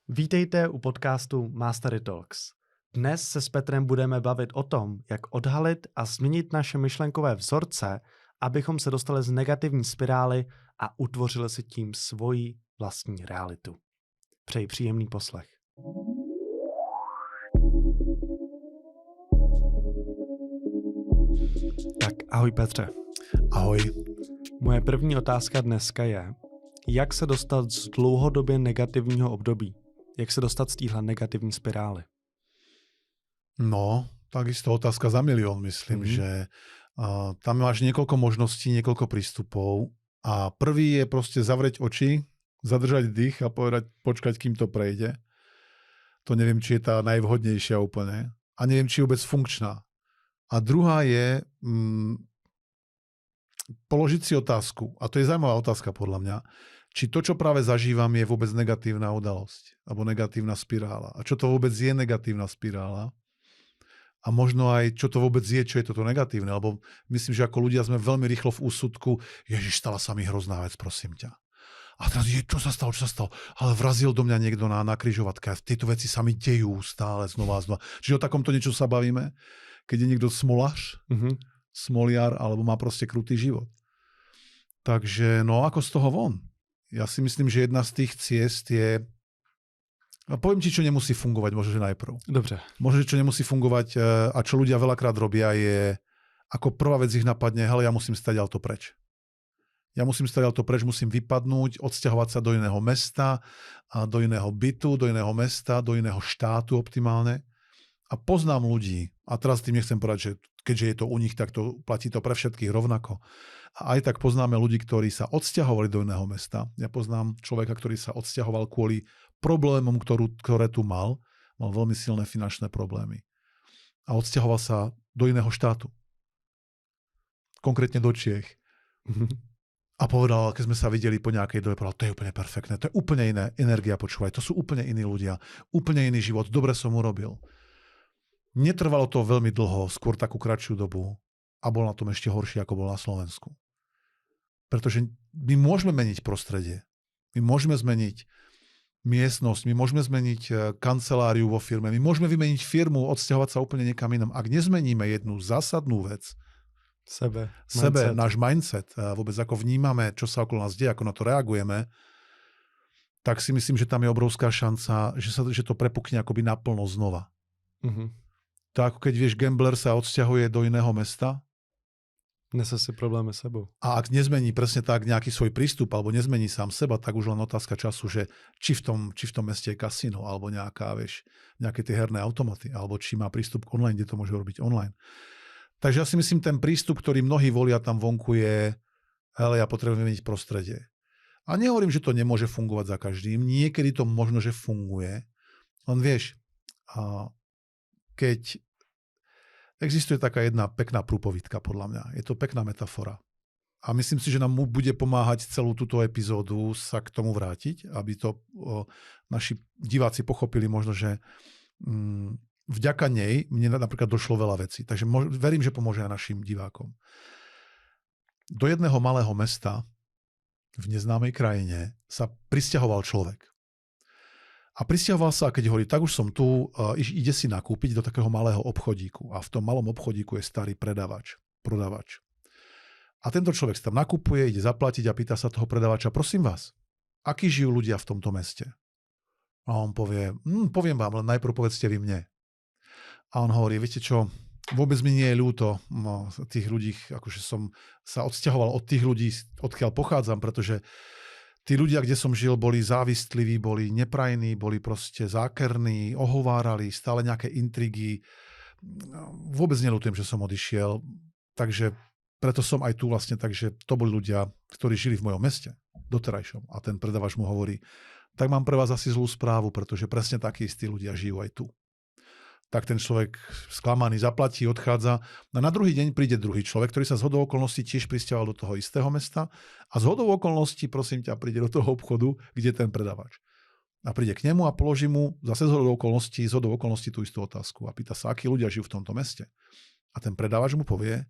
Vítejte u podcastu Mastery Talks. Dnes se s Petrem budeme bavit o tom, jak odhalit a změnit naše myšlenkové vzorce, abychom se dostali z negativní spirály a utvořili si tím svoji vlastní realitu. Přeji příjemný poslech. Tak ahoj Petře. Ahoj. Moje první otázka dneska je, jak se dostat z dlouhodobě negativního období? Jak se dostat z téhle negativní spirály? No, takisto otázka za milión, myslím, že tam máš niekoľko možností, niekoľko prístupov a prvý je proste zavrieť oči, zadržať dých a počkať, kým to prejde. To neviem, či je tá najvhodnejšia úplne a neviem, či je vôbec funkčná. A druhá je položiť si otázku, a to je zaujímavá otázka podľa mňa, či to, čo práve zažívam, je vôbec negatívna udalosť alebo negatívna spirála. A čo to vôbec je negatívna spirála? A možno aj, čo to vôbec je, čo je toto negatívne. Lebo myslím, že ako ľudia sme veľmi rýchlo v úsudku, Ježiš, stala sa mi hrozná vec, prosím ťa. A teraz, čo sa stalo? Ale vrazil do mňa niekto na križovatke. Tieto veci sa mi dejú stále znova. Čiže o takomto niečo sa bavíme, keď je niekto smolař, smoliar, alebo má proste krutý život. Takže, no ako z toho von? Ja si myslím, že jedna z tých ciest je... A poviem ti, čo nemusí fungovať, možno, že najprv. Dobře. Možno, že čo nemusí fungovať a čo ľudia veľakrát robia je, ako prvá vec ich napadne, hele, ja musím stadiaľto preč. Musím vypadnúť, odsťahovať sa do iného mesta, do iného bytu, do iného mesta, do iného štátu optimálne. A poznám ľudí, a teraz tým nechcem povedať, že keďže je to u nich, tak to platí to pre všetkých rovnako. A aj tak poznáme ľudí, ktorí sa odsťahovali do iného mesta. Ja poznám človeka, ktorý sa odsťahoval kvôli problémom, ktoré tu mal. Mal veľmi silné finančné problémy. A odsťahoval sa do iného štátu. Konkrétne do Čiech. A povedal, keď sme sa videli po nejakej dobe, povedal, to je úplne perfektné, to je úplne iná energia, počúvaj, to sú úplne iní ľudia, úplne iný život, dobre som urobil. Netrvalo to veľmi dlho, skôr takú kratšiu dobu a bol na tom ešte horší, ako bol na Slovensku. Pretože my môžeme meniť prostredie, my môžeme zmeniť miestnosť, my môžeme zmeniť kanceláriu vo firme, my môžeme vymeniť firmu, odsťahovať sa úplne niekam inam. Ak nezmeníme jednu zásadnú vec, sebe, náš mindset, vôbec ako vnímame, čo sa okolo nás deje, ako na to reagujeme, tak si myslím, že tam je obrovská šanca, že to prepukne akoby naplno znova. To ako keď, vieš, gambler sa odsťahuje do iného mesta. Nese si problémy s sebou. A ak nezmení presne tak nejaký svoj prístup, alebo nezmení sám seba, tak už len otázka času, že či v tom meste je kasino, alebo nejaké tie herné automaty, alebo či má prístup k online, kde to môže robiť online. Takže ja si myslím, ten prístup, ktorý mnohí volia tam vonku je, ale ja potrebujem vymeniť prostredie. A nehovorím, že to nemôže fungovať za každým. Niekedy to možno, že funguje. Len vieš, keď existuje taká jedna pekná prúpovidka, podľa mňa. Je to pekná metafora. A myslím si, že nám bude pomáhať celú túto epizódu sa k tomu vrátiť, aby to naši diváci pochopili možno, že vďaka nej mne napríklad došlo veľa vecí. Takže verím, že pomôže aj našim divákom. Do jedného malého mesta v neznámej krajine sa prisťahoval človek. A prisťahoval sa, keď hovorí, tak už som tu, ide si nakúpiť do takého malého obchodíku. A v tom malom obchodíku je starý prodavač. A tento človek sa tam nakupuje, ide zaplatiť a pýta sa toho predavača, prosím vás, akí žijú ľudia v tomto meste? A on povie, poviem vám, len najprv povedzte vy mne. A on hovorí, viete čo, vôbec mi nie je ľúto tých ľudí, akože som sa odsťahoval od tých ľudí, odkiaľ pochádzam, pretože tí ľudia, kde som žil, boli závisliví, boli neprajní, boli proste zákerní, ohovárali, stále nejaké intrigy. Vôbec neľutujem, že som odišiel. Takže preto som aj tu vlastne, takže to boli ľudia, ktorí žili v mojom meste, doterajšom. A ten predavač mu hovorí, tak mám pre vás asi zlú správu, pretože presne takí istí ľudia žijú aj tu. Tak ten človek sklamaný zaplatí, odchádza. A na druhý deň príde druhý človek, ktorý sa zhodou okolností tiež prisťahoval do toho istého mesta a zhodou okolností, prosím ťa, príde do toho obchodu, kde je ten predavač. A príde k nemu a položí mu zase zhodou okolností tú istú otázku a pýta sa, akí ľudia žijú v tomto meste. A ten predavač mu povie,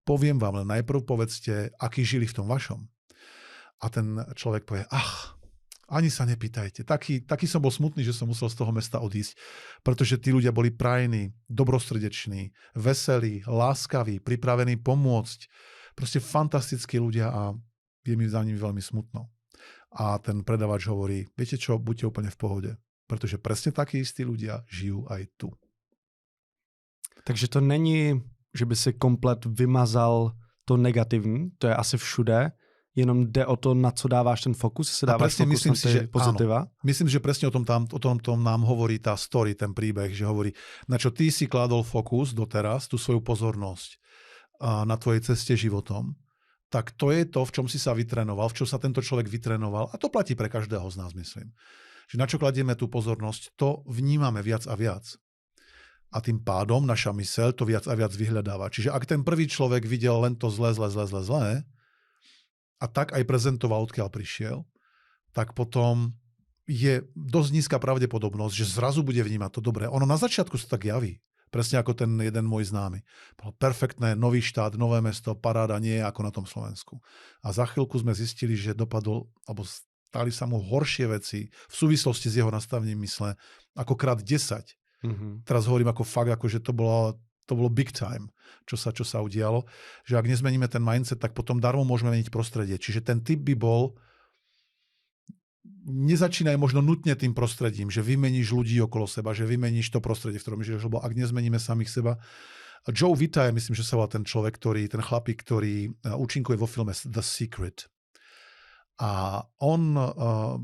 poviem vám, len najprv povedzte, akí žili v tom vašom. A ten človek povie, Ani sa nepýtajte. Taký som bol smutný, že som musel z toho mesta odísť, pretože tí ľudia boli prajní, dobrosrdeční, veselí, láskaví, pripravení pomôcť. Proste fantastickí ľudia a je mi za nimi veľmi smutno. A ten predavač hovorí, viete čo, buďte úplne v pohode, pretože presne takí istí ľudia žijú aj tu. Takže to není, že by si komplet vymazal to negativní, to je asi všude, jenom jde o to, na co dáváš ten fokus, si dáváš fokus myslím na ty pozitiva. Áno. Myslím, že presne o tom nám hovorí tá story, ten príbeh, že hovorí, na čo ty si kládol fokus doteraz, tú svoju pozornosť na tvojej ceste životom, tak to je to, v čom si sa vytrénoval, v čom sa tento človek vytrénoval a to platí pre každého z nás, myslím. Že na čo kladieme tú pozornosť, to vnímame viac a viac. A tým pádom naša myseľ to viac a viac vyhľadáva. Čiže ak ten prvý človek videl len to zlé, a tak aj prezentoval, odkiaľ prišiel, tak potom je dosť nízka pravdepodobnosť, že zrazu bude vnímať to dobré. Ono na začiatku sa tak javí. Presne ako ten jeden môj známy. Perfektné, nový štát, nové mesto, paráda, nie je ako na tom Slovensku. A za chvíľku sme zistili, že dopadol, alebo stali sa mu horšie veci v súvislosti s jeho nastavením mysle ako krát 10. Mm-hmm. Teraz hovorím ako fakt, ako že to bolo big time, čo sa udialo. Že ak nezmeníme ten mindset, tak potom darmo môžeme meniť prostredie. Čiže ten tip by bol, nezačínaj možno nutne tým prostredím, že vymeníš ľudí okolo seba, že vymeníš to prostredie, v ktorom žiješ, lebo ak nezmeníme samých seba. Joe Vita je, myslím, že sa volá ten človek, ten chlapík, ktorý účinkuje vo filme The Secret. A on,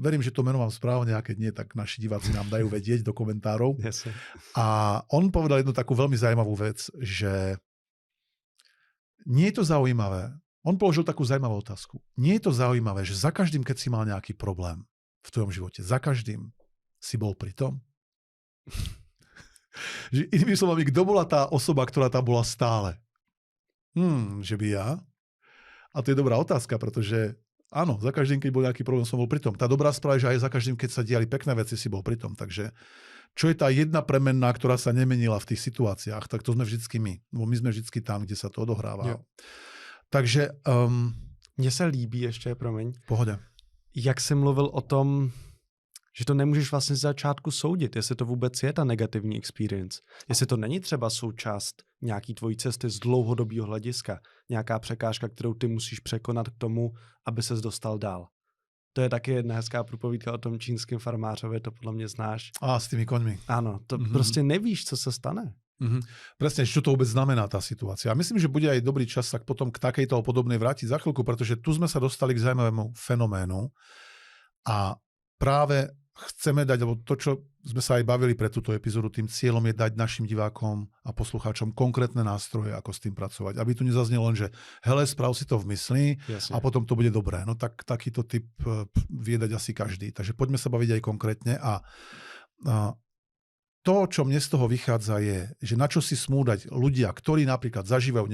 verím, že to meno mám správne, a keď nie, tak naši diváci nám dajú vedieť do komentárov. Yes. A on povedal jednu takú veľmi zaujímavú vec, že nie je to zaujímavé. On položil takú zaujímavú otázku. Nie je to zaujímavé, že za každým, keď si mal nejaký problém v tvojom živote, za každým si bol pri tom? Že inými slovami, kto bola tá osoba, ktorá tam bola stále? Že by ja? A to je dobrá otázka, pretože áno, za každým, keď bol nejaký problém, som bol pri tom. Tá dobrá správa je, že aj za každým, keď sa diali pekné veci, si bol pri tom. Takže čo je tá jedna premenná, ktorá sa nemenila v tých situáciách, tak to sme vždycky my. Lebo my sme vždycky tam, kde sa to odohráva. Jo. Takže mně se líbí ještě, promiň. Pohoda. Jak jsi mluvil o tom, že to nemůžeš vlastně z začátku soudit, jestli to vůbec je ta negativní experience. Jestli to není třeba součást nějaký tvojí cesty z dlouhodobého hlediska, nějaká překážka, kterou ty musíš překonat k tomu, aby ses dostal dál. To je taky jedna hezká průpovídka o tom čínském farmářovi, to podle mě znáš. A s tými koňmi. Áno, to prostě nevíš, co se stane. Presne, čo to vôbec znamená tá situácia. A myslím, že bude aj dobrý čas tak potom k takejto podobnej vrátiť za chvíľku, pretože tu sme sa dostali k zaujímavému fenoménu a práve chceme dať, lebo to, čo sme sa aj bavili pre túto epizódu, tým cieľom je dať našim divákom a poslucháčom konkrétne nástroje, ako s tým pracovať. Aby tu nezaznelo len, že hele, sprav si to v mysli. Jasne. A potom to bude dobré. No tak takýto typ vie dať asi každý. Takže poďme sa baviť aj konkrétne a to, čo mne z toho vychádza, je, že na čo si smú dať ľudia, ktorí napríklad zažívajú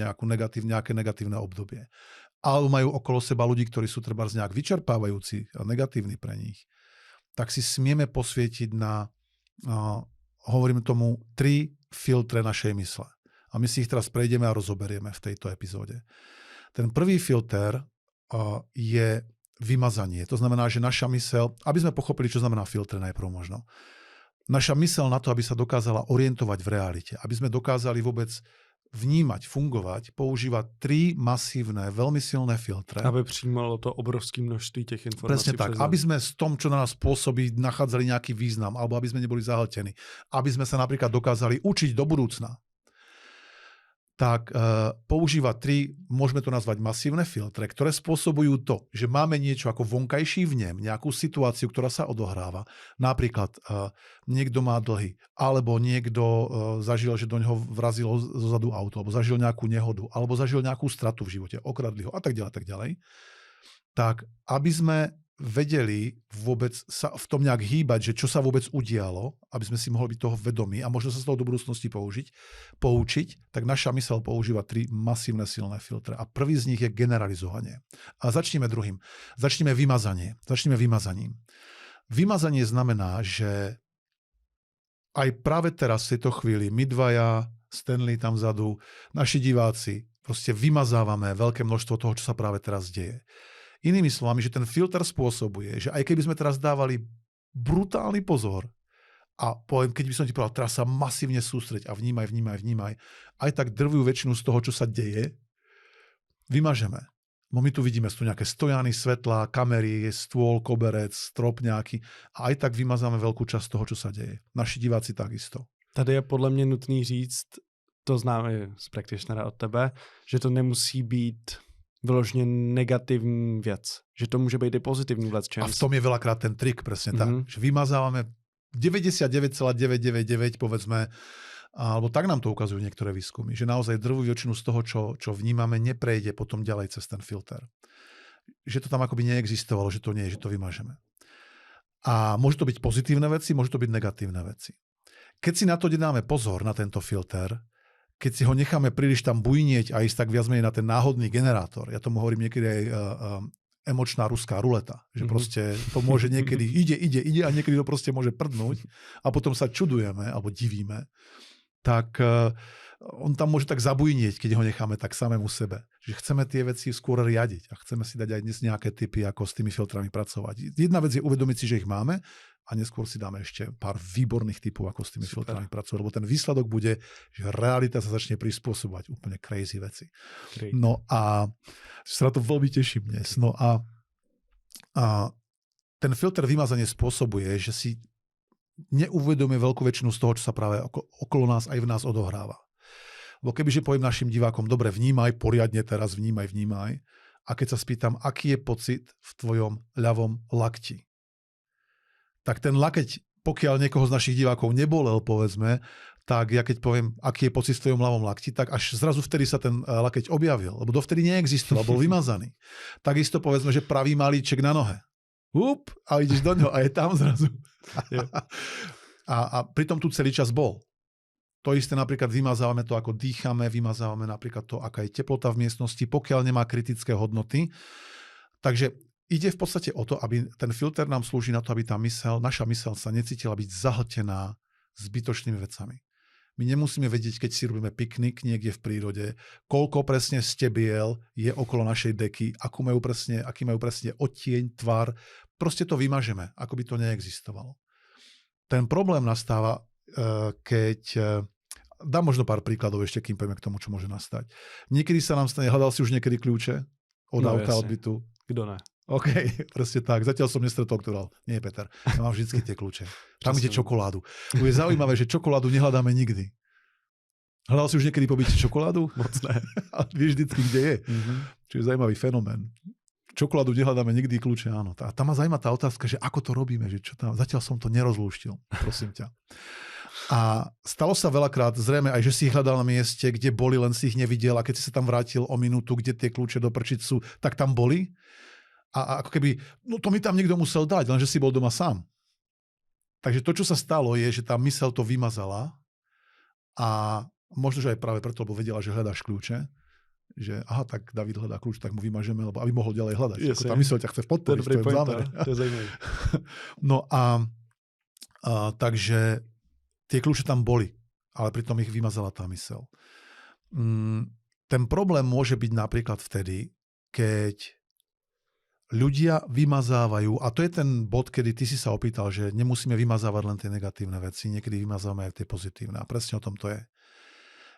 nejaké negatívne obdobie, alebo majú okolo seba ľudí, ktorí sú trebárs nejak vyčerpávajúci a negatívni pre nich, tak si smieme posvietiť na, hovorím tomu, 3 filtre našej mysle. A my si ich teraz prejdeme a rozoberieme v tejto epizóde. Ten prvý filter je vymazanie. To znamená, že naša myseľ, aby sme pochopili, čo znamená filtre najprv možno, naša myseľ na to, aby sa dokázala orientovať v realite, aby sme dokázali vôbec vnímať, fungovať, používať 3 masívne, veľmi silné filtre. Aby přijímalo to obrovské množství těch informací. Presne tak, aby sme s tom, čo na nás pôsobí, nachádzali nejaký význam, alebo aby sme neboli zahltení. Aby sme sa napríklad dokázali učiť do budúcna. Tak používa 3, môžeme to nazvať masívne filtre, ktoré spôsobujú to, že máme niečo ako vonkajší vnem, nejakú situáciu, ktorá sa odohráva. Napríklad niekto má dlhy, alebo niekto zažil, že do neho vrazilo zozadu auto, alebo zažil nejakú nehodu, alebo zažil nejakú stratu v živote, okradli ho a tak ďalej, tak ďalej. Tak, aby sme vedeli vôbec sa v tom nejak hýbať, že čo sa vôbec udialo, aby sme si mohli byť toho vedomí a možno sa z toho do budúcnosti poučiť, tak naša myseľ používa 3 masívne silné filtre. A prvý z nich je generalizovanie. A začneme druhým. Začneme vymazaním. Vymazanie znamená, že aj práve teraz v tejto chvíli my dvaja, Stanley tam vzadu, naši diváci, proste vymazávame veľké množstvo toho, čo sa práve teraz deje. Inými slovami, že ten filter spôsobuje, že aj keby sme teraz dávali brutálny pozor a poviem, keď by som ti povedal, teraz sa masívne sústreď a vnímaj, aj tak drvú väčšinu z toho, čo sa deje, vymažeme. No my tu vidíme, sú nejaké stojany, svetlá, kamery, stôl, koberec, strop nejaký a aj tak vymazáme veľkú časť toho, čo sa deje. Naši diváci takisto. Tady je podle mě nutný říct, to známe z practitionera od tebe, že to nemusí být vyloženě negativní věc. Že to může být i pozitivní věc. A v tom je veľakrát ten trik, presne tak. Že vymazávame 99,999, povedzme, alebo tak nám to ukazujú niektoré výskumy, že naozaj drvú väčšinu z toho, čo vnímame, neprejde potom ďalej cez ten filter. Že to tam akoby neexistovalo, že to nie je, že to vymažeme. A môžu to byť pozitívne veci, môžu to byť negatívne veci. Keď si na to dáme pozor, na tento filter, keď si ho necháme príliš tam bujnieť a ísť tak viac menej na ten náhodný generátor, ja tomu hovorím niekedy aj emočná ruská ruleta, že proste to môže niekedy ide a niekedy to proste môže prdnúť a potom sa čudujeme alebo divíme, tak on tam môže tak zabujnieť, keď ho necháme tak samému sebe. Že chceme tie veci skôr riadiť a chceme si dať aj dnes nejaké tipy, ako s tými filtrami pracovať. Jedna vec je uvedomiť si, že ich máme a neskôr si dáme ešte pár výborných tipov, ako s tými filtrami pracovať, lebo ten výsledok bude, že realita sa začne prispôsobovať úplne crazy veci. Great. No a sa na to veľmi teším dnes. No a ten filter vymazanie spôsobuje, že si neuvedomuje veľkú väčšinu z toho, čo sa práve okolo nás aj v nás odohráva. Lebo kebyže poviem našim divákom, dobre, vnímaj, poriadne teraz vnímaj. A keď sa spýtam, aký je pocit v tvojom ľavom lakti, tak ten lakeť, pokiaľ niekoho z našich divákov nebolel, povedzme, tak ja keď poviem, aký je pocit v tvojom ľavom lakti, tak až zrazu vtedy sa ten lakeť objavil, lebo dovtedy neexistoval, bol vymazaný. Takisto povedzme, že pravý malíček na nohe. A ideš do ňoho a je tam zrazu. A pritom tu celý čas bol. To isté napríklad vymazávame to, ako dýchame, vymazávame napríklad to, aká je teplota v miestnosti, pokiaľ nemá kritické hodnoty. Takže ide v podstate o to, aby ten filter nám slúži na to, aby naša myseľ sa necítila byť zahltená zbytočnými vecami. My nemusíme vedieť, keď si robíme piknik niekde v prírode, koľko presne stebiel je okolo našej deky, aký majú presne odtieň, tvar. Proste to vymažeme, ako by to neexistovalo. Ten problém nastáva, keď... Dám možno pár príkladov ešte, kým poďme k tomu, čo môže nastať. Niekedy sa nám stane, hľadal si už niekedy kľúče od auta, od bytu? Kto ne? OK, presne tak. Zatiaľ som nestretol, nie, Peter. Ja mám vždycky tie kľúče. Tam ide čokoládu. Je zaujímavé, že čokoládu nehľadáme nikdy. Hľadal si už niekedy po byte čokoládu? Moc ne. A vieš vždycky, kde je. Čiže zaujímavý fenomén. Čokoládu nehľadáme nikdy, kľúče áno. A tam ma zaujíma tá otázka, že ako to robíme, že čo tam... Zatiaľ som to nerozlúštil, prosím ťa. A stalo sa veľakrát, zrejme aj, že si ich hľadal na mieste, kde boli, len si ich nevidel a keď si sa tam vrátil o minútu, kde tie kľúče do prčic sú, tak tam boli. A ako keby, no to mi tam niekto musel dať, lenže si bol doma sám. Takže to, čo sa stalo, je, že tá myseľ to vymazala a možno, že aj práve preto, lebo vedela, že hľadáš kľúče, že aha, tak David hľadá kľúč, tak mu vymažeme, lebo aby mohol ďalej hľadať. Yes, tá myseľ ťa chce podporiť, to je v zámere. To je zaujímavé. No a takže tie kľúče tam boli, ale pritom ich vymazala tá myseľ. Ten problém môže byť napríklad vtedy, keď ľudia vymazávajú, a to je ten bod, kedy ty si sa opýtal, že nemusíme vymazávať len tie negatívne veci, niekedy vymazávame aj tie pozitívne. A presne o tom to je.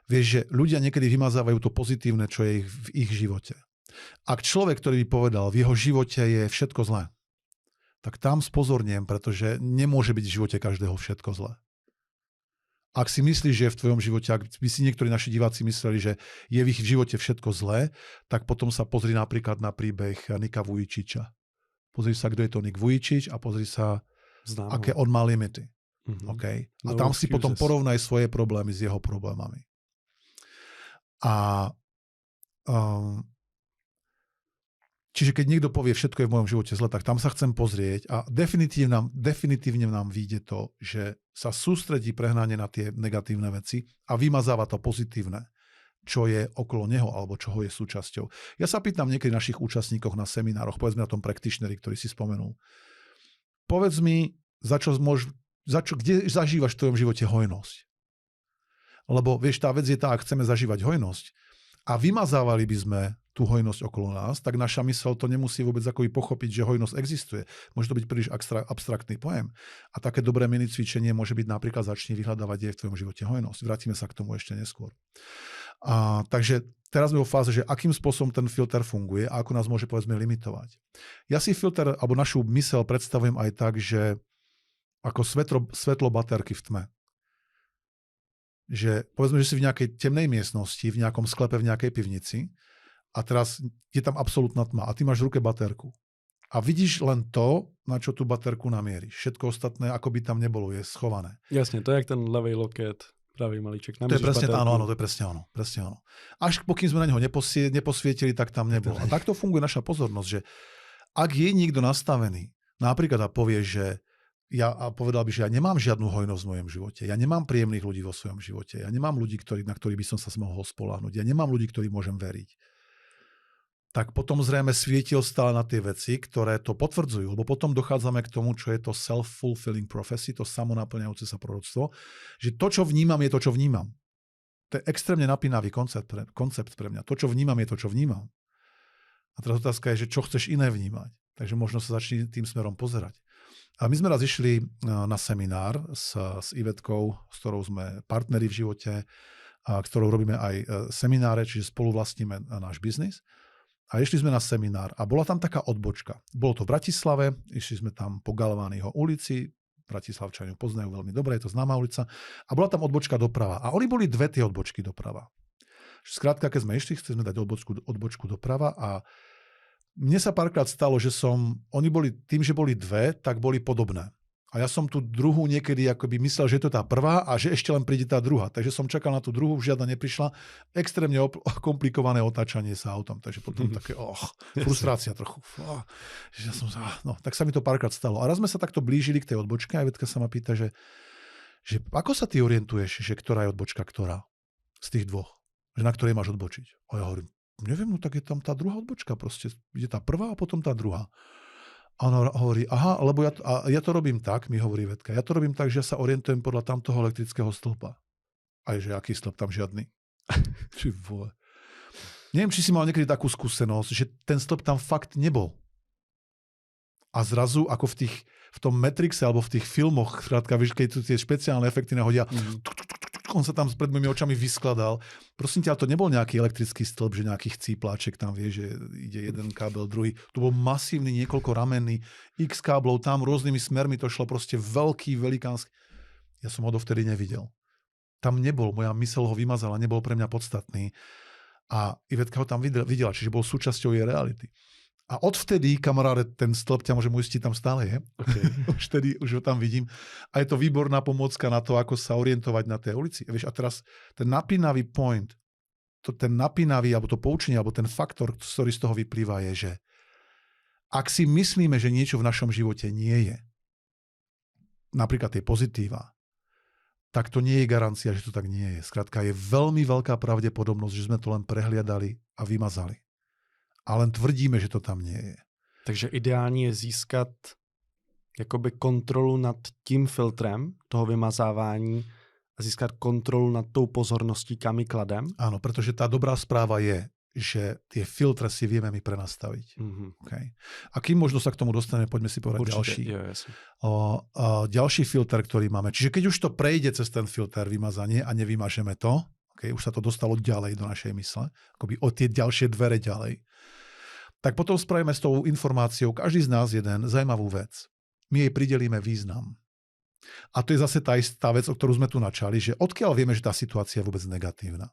Vieš, že ľudia niekedy vymazávajú to pozitívne, čo je v ich živote. Ak človek, ktorý by povedal, v jeho živote je všetko zlé, tak tam spozorniem, pretože nemôže byť v živote každého všetko zlé. Ak si myslíš, že je v tvojom živote, ak by si niektorí naši diváci mysleli, že je v ich živote všetko zlé, tak potom sa pozri napríklad na príbeh Nika Vujčiča. Pozri sa, kto je to Nik Vujčič a pozri sa, aké on má limity. Okay? A tam si potom porovnaj svoje problémy s jeho problémami. A čiže keď niekto povie, všetko je v mojom živote zle, tak tam sa chcem pozrieť a definitívne nám vyjde to, že sa sústredí prehnanie na tie negatívne veci a vymazáva to pozitívne, čo je okolo neho alebo čoho je súčasťou. Ja sa pýtam niekedy našich účastníkov na seminároch, povedzme na tom practitioneri, ktorý si spomenul. Povedz mi, kde zažívaš v tvojom živote hojnosť? Lebo vieš, tá vec je tá, ak chceme zažívať hojnosť, a vymazávali by sme tú hojnosť okolo nás, tak naša myseľ to nemusí vôbec akoby pochopiť, že hojnosť existuje. Môže to byť príliš abstraktný pojem. A také dobré mini cvičenie môže byť napríklad začni vyhľadávať, kde je v tvojom živote hojnosť. Vrátime sa k tomu ešte neskôr. Takže teraz sme vo fáze, že akým spôsobom ten filter funguje a ako nás môže povedzme limitovať. Ja si filter alebo našu myseľ predstavujem aj tak, že ako svetlo baterky v tme. Že povedzme, že si v nejakej temnej miestnosti, v nejakom sklepe, v nejakej pivnici a teraz je tam absolútna tma a ty máš v ruke baterku. A vidíš len to, na čo tú baterku namieríš. Všetko ostatné, ako by tam nebolo, je schované. Jasne, to je jak ten ľavý loket, pravý malíček. To je presne áno, to je presne ono. Až pokým sme na neho neposvietili, tak tam nebolo. A takto funguje naša pozornosť, že ak je niekto nastavený, napríklad a povie, že povedal by, že ja nemám žiadnu hojnosť v mojom živote. Ja nemám príjemných ľudí vo svojom živote. Ja nemám ľudí, na ktorých by som sa mohol spoľahnúť. Ja nemám ľudí, ktorým môžem veriť. Tak potom zrejme svietil stále na tie veci, ktoré to potvrdzujú. Lebo potom dochádzame k tomu, čo je to self-fulfilling prophecy, to samonaplňajúce sa proroctvo, že to, čo vnímam, je to, čo vnímam. To je extrémne napínavý koncept pre mňa. To, čo vnímam, je to, čo vnímam. A teraz otázka je, že čo chceš iné vnímať. Takže možno sa začni tým smerom pozerať. A my sme raz išli na seminár s Ivetkou, s ktorou sme partneri v živote, a ktorou robíme aj semináre, čiže spolu vlastníme náš biznis. A išli sme na seminár a bola tam taká odbočka. Bolo to v Bratislave, išli sme tam po Galványho ulici, Bratislavčania poznajú veľmi dobre, je to známa ulica, a bola tam odbočka doprava. A oni boli dve tie odbočky doprava. Skrátka, keď sme išli, chceli sme dať odbočku doprava a mne sa párkrát stalo, že oni boli, tým, že boli dve, tak boli podobné. A ja som tú druhú niekedy akoby myslel, že je to tá prvá a že ešte len príde tá druhá. Takže som čakal na tú druhú, žiadna neprišla. Extrémne komplikované otáčanie sa autom. Takže potom také, frustrácia trochu. Tak sa mi to párkrát stalo. A raz sme sa takto blížili k tej odbočke a Vetka sa ma pýta, že ako sa ty orientuješ, že ktorá je odbočka, ktorá z tých dvoch? Že na ktorej máš odbočiť? A ja hovorím, neviem, no tak je tam tá druhá odbočka, proste je tá prvá a potom tá druhá. A ona hovorí, lebo ja to robím tak, mi hovorí Vetka, ja to robím tak, že ja sa orientujem podľa tamtoho elektrického stĺpa. Aj že aký stĺp, tam žiadny. Či vole. Neviem, či si mal niekedy takú skúsenosť, že ten stĺp tam fakt nebol. A zrazu, ako v tom Matrixe alebo v tých filmoch, skrátka, víš, keď tu tie špeciálne efekty nahodia, on sa tam pred mojimi očami vyskladal. Prosím ťa, to nebol nejaký elektrický stĺp, že nejaký chcípláček tam vie, že ide jeden kábel, druhý. To bol masívny, niekoľko ramenný, x káblov tam, rôznymi smermi to šlo, proste veľký, velikánsky. Ja som ho dovtedy nevidel. Tam nebol, moja myseľ ho vymazala, nebol pre mňa podstatný. A Ivetka ho tam videla, čiže bol súčasťou jej reality. A odvtedy, kamaráde, ten stĺp ťa môže uistiť, tam stále je. Okay. už ho tam vidím. A je to výborná pomôcka na to, ako sa orientovať na tej ulici. A teraz ten napínavý point, alebo to poučenie, alebo ten faktor, ktorý z toho vyplýva, je, že ak si myslíme, že niečo v našom živote nie je, napríklad tie pozitíva, tak to nie je garancia, že to tak nie je. Skrátka, je veľmi veľká pravdepodobnosť, že sme to len prehliadali a vymazali. A len tvrdíme, že to tam nie je. Takže ideální je získat jakoby kontrolu nad tím filtrem toho vymazávání a získat kontrolu nad tou pozorností, kam ji kladem. Áno, pretože tá dobrá správa je, že tie filtre si vieme my prenastaviť. Mm-hmm. Okay. A kým možno sa k tomu dostaneme, poďme si povedať ďalší. Ďalší filter, ktorý máme. Čiže keď už to prejde cez ten filter vymazanie a nevymažeme to, okay, už sa to dostalo ďalej do našej mysle, akoby o tie ďalšie dvere ďalej, tak potom spravíme s tou informáciou každý z nás jeden zaujímavú vec. My jej pridelíme význam. A to je zase tá istá vec, o ktorú sme tu načali, že odkiaľ vieme, že tá situácia je vôbec negatívna.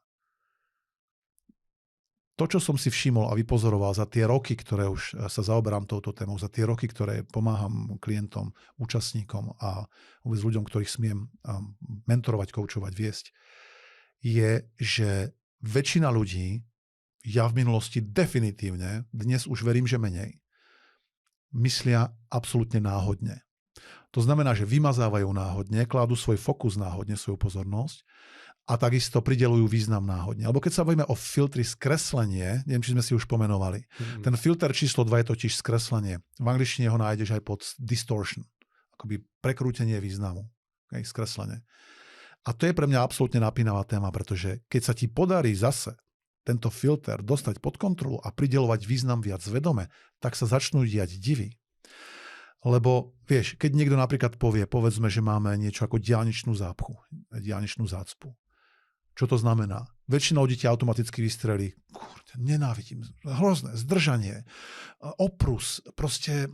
To, čo som si všimol a vypozoroval za tie roky, ktoré už sa zaoberám touto témou, za tie roky, ktoré pomáham klientom, účastníkom a vôbec ľuďom, ktorých smiem mentorovať, koučovať, viesť, je, že väčšina ľudí, ja v minulosti definitívne, dnes už verím, že menej, myslia absolútne náhodne. To znamená, že vymazávajú náhodne, kladú svoj fokus náhodne, svoju pozornosť a takisto prideľujú význam náhodne. Alebo keď sa bavíme o filtri skreslenie, neviem, či sme si už pomenovali, ten filter číslo 2 je totiž skreslenie. V angličtine ho nájdeš aj pod distortion, akoby prekrútenie významu, okay, skreslenie. A to je pre mňa absolútne napínavá téma, pretože keď sa ti podarí zase tento filter dostať pod kontrolu a prideľovať význam viac vedome, tak sa začnú diať divy. Lebo vieš, keď niekto napríklad povedzme, že máme niečo ako diaľničnú zácpu. Čo to znamená? Väčšinou deti automaticky vystrelí. Kurde, nenávidím. Hrozné. Zdržanie. Oprus. Proste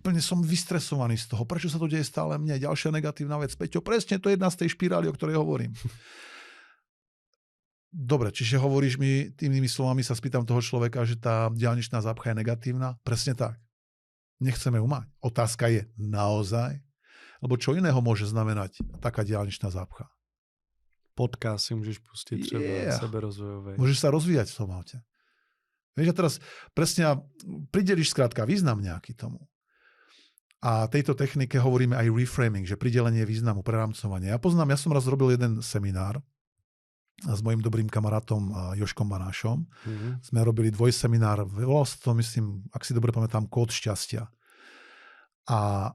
úplne som vystresovaný z toho. Prečo sa to deje stále mne? Ďalšia negatívna vec. Peťo, presne to je jedna z tej špirály, o ktorej hovorím. Dobre, čiže hovoríš mi, tými slovami sa spýtam toho človeka, že tá diaľničná zápcha je negatívna? Presne tak. Nechceme ju mať. Otázka je naozaj? Lebo čo iného môže znamenať taká diaľničná zápcha? Podcast si môžeš pustiť třeba seberozvojovej. Môžeš sa rozvíjať v tom aute. Vieš, a teraz presne prideliš skrátka význam nejaký tomu. A tejto technike hovoríme aj reframing, že pridelenie významu, prerámcovanie. Ja som raz robil jeden seminár s mojím dobrým kamarátom Jožkom Banášom. Sme robili dvojseminár, volal sa to, myslím, ak si dobre pamätám, Kód šťastia. A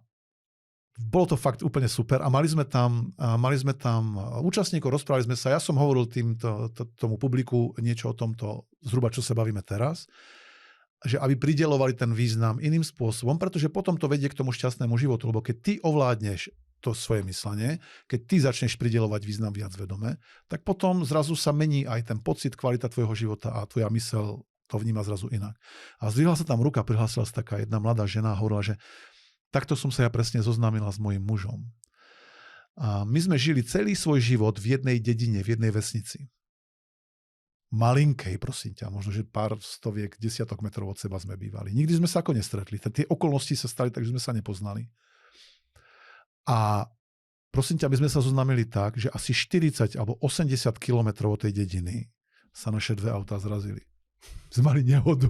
bolo to fakt úplne super a mali sme tam účastníkov, rozprávali sme sa, ja som hovoril tomu publiku niečo o tomto, zhruba čo sa bavíme teraz, že aby prideľovali ten význam iným spôsobom, pretože potom to vedie k tomu šťastnému životu, lebo keď ty ovládneš to svoje myslenie, keď ty začneš prideľovať význam viac vedome, tak potom zrazu sa mení aj ten pocit, kvalita tvojho života a tvoja myseľ to vníma zrazu inak. A zdvihla sa tam ruka, prihlásila sa taká jedna mladá žena a hovorila, že takto som sa ja presne zoznámila s mojím mužom. A my sme žili celý svoj život v jednej dedine, v jednej vesnici. Malinkej, prosím ťa, možno, že pár stoviek, desiatok metrov od seba sme bývali. Nikdy sme sa ako nestretli. Tie okolnosti sa stali, takže sme sa nepoznali. A prosím ťa, my sme sa zoznámili tak, že asi 40 alebo 80 kilometrov od tej dediny sa naše dve autá zrazili. Sme mali nehodu.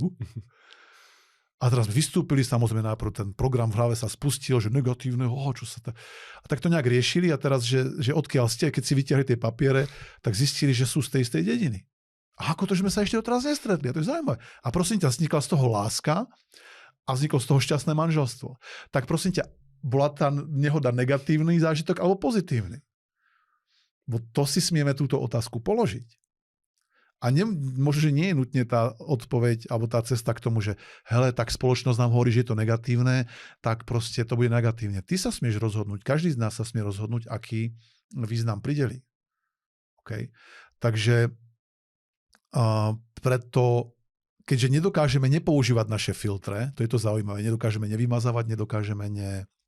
A teraz vystúpili, samozrejme najprv ten program v hlave sa spustil, že negatívne, čo sa tak... A tak to nejak riešili a teraz, že odkiaľ ste, keď si vytiahli tie papiere, tak zistili, že sú z tej istej dediny. A ako to, že sme sa ešte doteraz nestretli? A to je zaujímavé. A prosím ťa, vznikla z toho láska a vzniklo z toho šťastné manželstvo. Tak prosím ťa, bola tá nehoda negatívny zážitok alebo pozitívny? Bo to si smieme túto otázku položiť. A možno, že nie je nutne tá odpoveď alebo tá cesta k tomu, že hele, tak spoločnosť nám hovorí, že je to negatívne, tak proste to bude negatívne. Ty sa smieš rozhodnúť, každý z nás sa smie rozhodnúť, aký význam pridelí. Okay? Takže preto, keďže nedokážeme nepoužívať naše filtre, to je to zaujímavé, nedokážeme nevymazávať, nedokážeme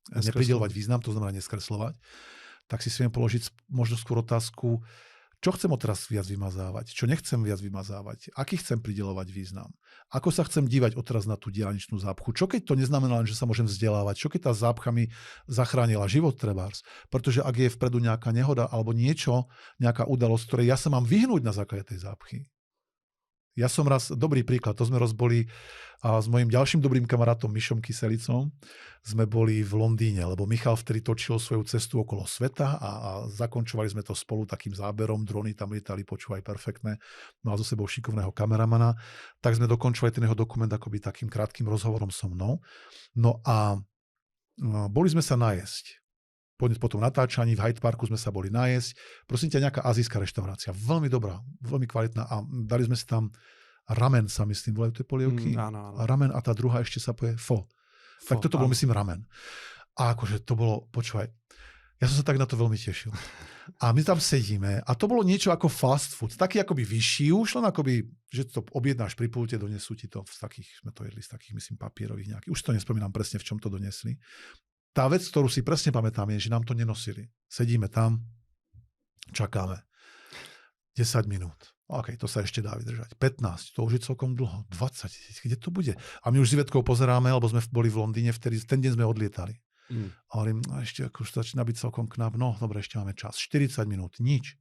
neprideľovať význam, to znamená neskreslovať, tak si smiem položiť možno skôr otázku, čo chcem odteraz viac vymazávať, čo nechcem viac vymazávať, aký chcem prideľovať význam, ako sa chcem dívať odteraz na tú diaľničnú zápchu, čo keď to neznamená len, že sa môžem vzdelávať, čo keď tá zápcha mi zachránila život trebárs, pretože ak je vpredu nejaká nehoda alebo niečo, nejaká udalosť, ktorej ja sa mám vyhnúť na základe tej zápchy. Ja som raz, dobrý príklad, to sme rozboli s mojím ďalším dobrým kamarátom Mišom Kyselicom, sme boli v Londýne, lebo Michal vtedy točil svoju cestu okolo sveta a zakončovali sme to spolu takým záberom, drony tam lietali, počúvaj, perfektné, mal so sebou šikovného kameramana, tak sme dokončovali ten jeho dokument akoby takým krátkým rozhovorom so mnou. No a boli sme sa najesť. Po tom natáčaní v Hyde Parku sme sa boli najesť. Prosím ťa, nejaká azijská reštaurácia. Veľmi dobrá, veľmi kvalitná. A dali sme si tam ramen, sa myslím, volajú tie polievky. Áno. Ramen a tá druhá ešte sa povie pho. Tak toto bol, myslím, ramen. A akože to bolo, počúvaj, ja som sa tak na to veľmi tešil. A my tam sedíme a to bolo niečo ako fast food. Taký akoby vyšší už, len akoby, že to objednáš pri pulte, donesú ti to z takých, sme to jedli z takých, myslím, papierových nejakých. Už to nespomínam presne, v čom to donesli. Tá vec, ktorú si presne pamätám, je, že nám to nenosili. Sedíme tam, čakáme. 10 minút. OK, to sa ešte dá vydržať. 15, to už je celkom dlho. 20, kde to bude? A my už s Ivetkou pozeráme, lebo sme boli v Londýne, vtedy, ten deň sme odlietali. A hovorím, ešte ako už začína byť celkom knap. No, dobre, ešte máme čas. 40 minút, nič.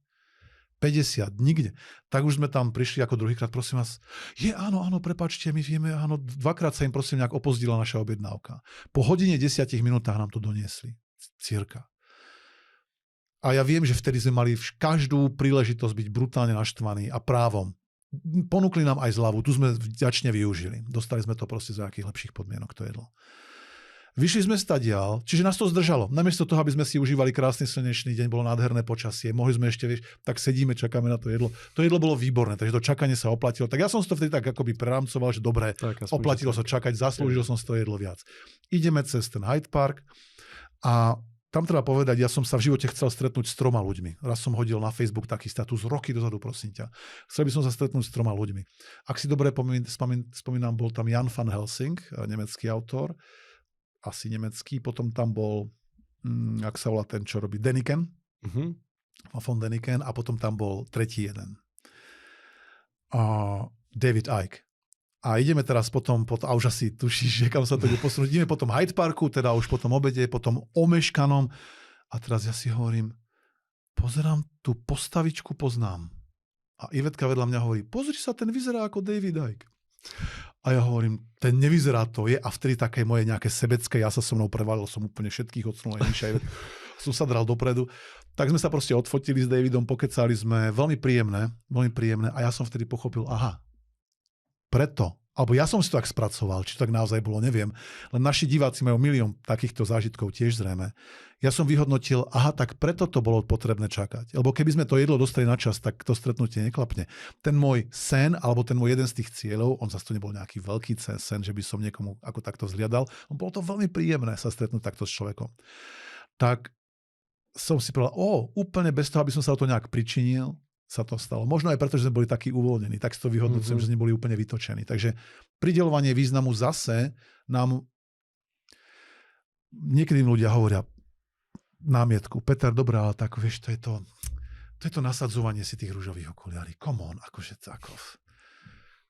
50, nikde. Tak už sme tam prišli ako druhýkrát, prosím vás. Áno, prepáčte, my vieme, áno, dvakrát sa im prosím nejak opozdila naša objednávka. Po hodine 10 minútach nám to doniesli. Cirka. A ja viem, že vtedy sme mali každú príležitosť byť brutálne naštvaní a právom. Ponúkli nám aj zľavu, tu sme vďačne využili. Dostali sme to proste za akých lepších podmienok to jedlo. Vyšli sme stadiaľ, čiže nás to zdržalo. Namiesto toho, aby sme si užívali krásny slnečný deň, bolo nádherné počasie, mohli sme ešte, vieš, tak sedíme, čakáme na to jedlo. To jedlo bolo výborné, takže to čakanie sa oplatilo. Tak ja som si to vtedy tak akoby prerámcoval, že dobre, oplatilo sa čakať, zaslúžil som si to jedlo viac. Ideme cez ten Hyde Park a tam treba povedať, ja som sa v živote chcel stretnúť s 3 ľuďmi. Raz som hodil na Facebook taký status roky dozadu, prosím ťa. Chcel by som sa stretnúť s 3 ľuďmi. Ak si dobre spomínam, bol tam Jan van Helsing, nemecký autor, asi nemecký, potom tam bol, ak sa volá ten, čo robí, Däniken, von Däniken, a potom tam bol tretí jeden. David Icke. A ideme teraz potom, a už asi tušíš, že kam sa to ide posunúť, ideme potom Hyde Parku, teda už potom obede, potom omeškanom, a teraz ja si hovorím, pozerám tú postavičku, poznám. A Ivetka vedľa mňa hovorí, pozri sa, ten vyzerá ako David Icke. A ja hovorím, ten nevyzerá to je, a vtedy také moje nejaké sebecké, ja sa so mnou prevalil, som úplne všetkých odsunul, som sa dral dopredu. Tak sme sa proste odfotili s Davidom, pokecali sme, veľmi príjemné, a ja som vtedy pochopil, aha, preto, alebo ja som si to tak spracoval, či to tak naozaj bolo, neviem, len naši diváci majú milión takýchto zážitkov tiež zrejme. Ja som vyhodnotil, aha, tak preto to bolo potrebné čakať. Lebo keby sme to jedlo dostali na čas, tak to stretnutie neklapne. Ten môj sen, alebo ten môj jeden z tých cieľov, on zase to nebol nejaký veľký sen, že by som niekomu ako takto vzliadal, on bolo to veľmi príjemné sa stretnúť takto s človekom. Tak som si povedal, úplne bez toho, aby som sa o to nejak pričinil, sa to stalo. Možno aj preto, že sme boli takí uvoľnení, tak si to vyhodnocujem, že sme boli úplne vytočení. Takže prideľovanie významu zase nám niekedy ľudia hovoria námietku, Peter, dobrá, ale tak vieš, to je to nasadzovanie si tých ružových okuliarí. Come on, akože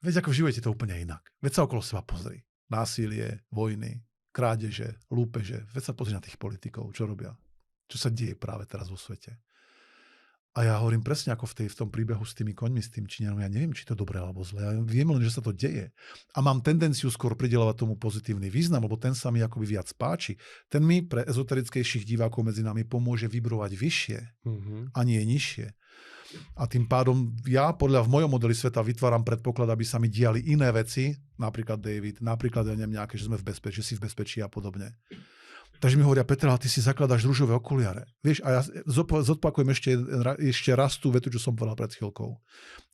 veď ako v živote to úplne inak. Veď sa okolo seba pozri. Násilie, vojny, krádeže, lúpeže. Veď sa pozri na tých politikov, čo robia. Čo sa deje práve teraz vo svete. A ja hovorím presne ako v tom príbehu s tými koňmi, s tým Číňanom. Ja neviem, či to dobré alebo zlé. Ja viem len, že sa to deje. A mám tendenciu skôr prideľovať tomu pozitívny význam, lebo ten sa mi akoby viac páči. Ten mi pre ezoterickejších divákov medzi nami pomôže vibrovať vyššie a nie nižšie. A tým pádom ja v mojom modeli sveta vytváram predpoklad, aby sa mi diali iné veci, napríklad David, napríklad ja neviem nejaké, že sme v bezpečí, že si v bezpečí a podobne. Takže mi hovoria, Peter, ale ty si zakladáš ružové okuliare. Vieš, a ja zopakujem ešte raz tú vetu, čo som povedal pred chvíľkou.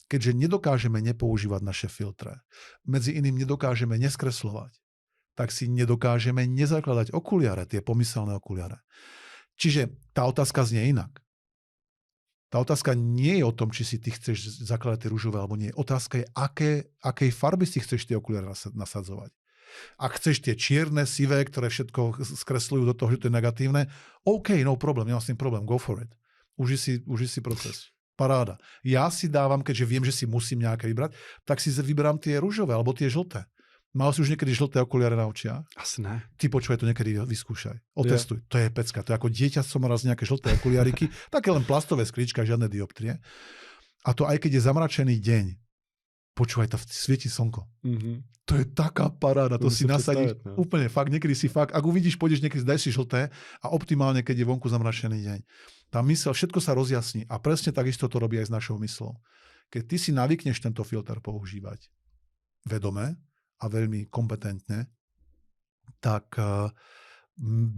Keďže nedokážeme nepoužívať naše filtre, medzi iným nedokážeme neskreslovať, tak si nedokážeme nezakladať okuliare, tie pomyselné okuliare. Čiže tá otázka znie inak. Tá otázka nie je o tom, či si ty chceš zakladať tie ružové, alebo nie. Otázka je, akej farby si chceš tie okuliare nasadzovať. Ak chceš tie čierne, sivé, ktoré všetko skresľujú do toho, že to je negatívne, OK, no problém, nemám s tým problém, go for it. Uži si proces. Paráda. Ja si dávam, keďže viem, že si musím nejaké vybrať, tak si vyberám tie ružové alebo tie žlté. Mal si už niekedy žlté okuliare na očiach? Asi ne. Ty počúvaj, to niekedy vyskúšaj. Otestuj. To je pecka. To je ako dieťa som raz nejaké žlté okuliariky, také len plastové sklíčka, žiadne dioptrie. A to aj keď je zamračený deň, počúvaj, to svieti slnko. To je taká paráda, to si nasadíš úplne fakt, niekedy si fakt, ak uvidíš, pôjdeš niekedy, daj si žlté a optimálne, keď je vonku zamračený deň. Tá myseľ, všetko sa rozjasní a presne takisto to robí aj s našou myslou. Keď ty si navykneš tento filter používať vedome a veľmi kompetentne, tak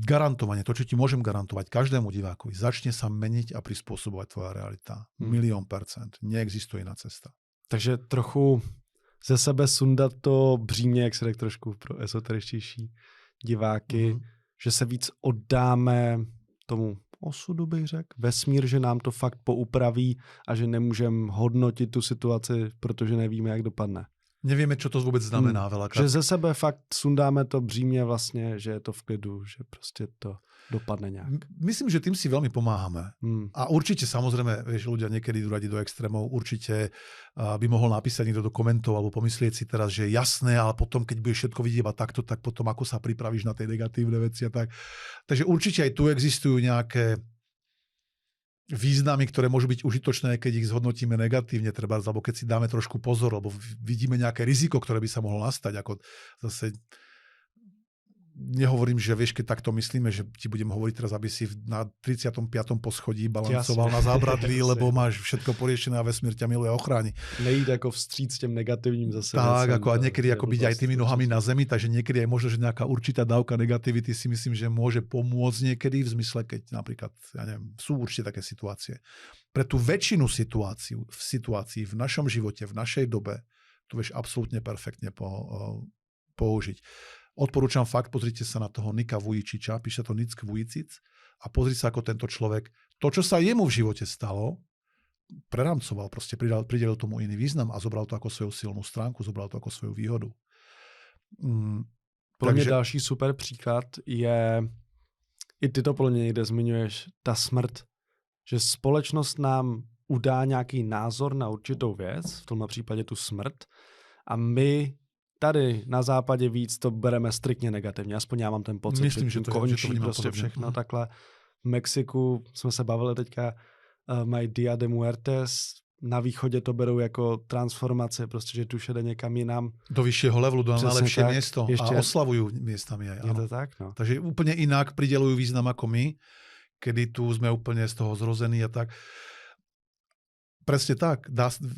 garantovanie, to, čo ti môžem garantovať každému divákovi, začne sa meniť a prispôsobovať tvoja realita. 1,000,000%. Neexistuje iná cesta. Takže trochu ze sebe sundat to břímě, jak se řekl trošku pro ezoteričtější diváky, že se víc oddáme tomu osudu, bych řekl. Vesmír, že nám to fakt poupraví a že nemůžeme hodnotit tu situaci, protože nevíme, jak dopadne. Nevieme, čo to vôbec znamená veľakrát. Že ze sebe fakt sundáme to břímě vlastně, že je to v klidu, že prostě to dopadne nejak. Myslím, že tým si veľmi pomáhame. A určite, samozrejme, vieš, ľudia niekedy idú radi do extrémov, určite by mohol napísať niekto do komentov alebo pomyslieť si teraz, že jasné, ale potom, keď budeš všetko vidieť iba takto, tak potom ako sa pripravíš na tie negatívne veci a tak. Takže určite aj tu existujú nejaké významy, ktoré môžu byť užitočné, keď ich zhodnotíme negatívne, treba, alebo keď si dáme trošku pozor, alebo vidíme nejaké riziko, ktoré by sa mohlo nastať, ako zase nehovorím, že vieš, keď takto myslíme, že ti budem hovoriť teraz, aby si na 35. poschodí balancoval na zábradlí, lebo máš všetko poriešené a vesmír ťa miluje a ochráni. Nejít jako vstříc těm negativním zase. Tak, ako a niekedy ako byť aj tými nohami na zemi, takže niekedy aj možno, že nejaká určitá dávka negativity si myslím, že môže pomôcť niekedy v zmysle, keď napríklad, ja neviem, sú určite také situácie. Pre tú väčšinu situácií v našom živote, v našej dobe, to vieš absolútne perfektne použiť. Odporúčam fakt, pozrite sa na toho Nika Vujiciča, píše to Nick Vujicic a pozrite sa, ako tento človek, to, čo sa jemu v živote stalo, preramcoval, proste pridelil tomu iný význam a zobral to ako svoju silnú stránku, zobral to ako svoju výhodu. Pro mě další super příklad je, i ty to podle mě někde zmiňuješ, ta smrt, že společnost nám udá nějaký názor na určitou věc, v tomhle případě tu smrt, a my tady na západě víc to bereme striktně negativně, aspoň já mám ten pocit, myslím, že to končí je, prostě všechno takhle. V Mexiku jsme se bavili teďka, mají Dia de Muertes, na východě to berou jako transformace, prostě, že tu jde někam jinam. Do vyššieho levelu, do najlepšie miesto ešte, a oslavujú miestami aj. Je to tak, no. Takže úplne inak prideľujú význam ako my, kedy tu sme úplne z toho zrození a tak. Presne tak.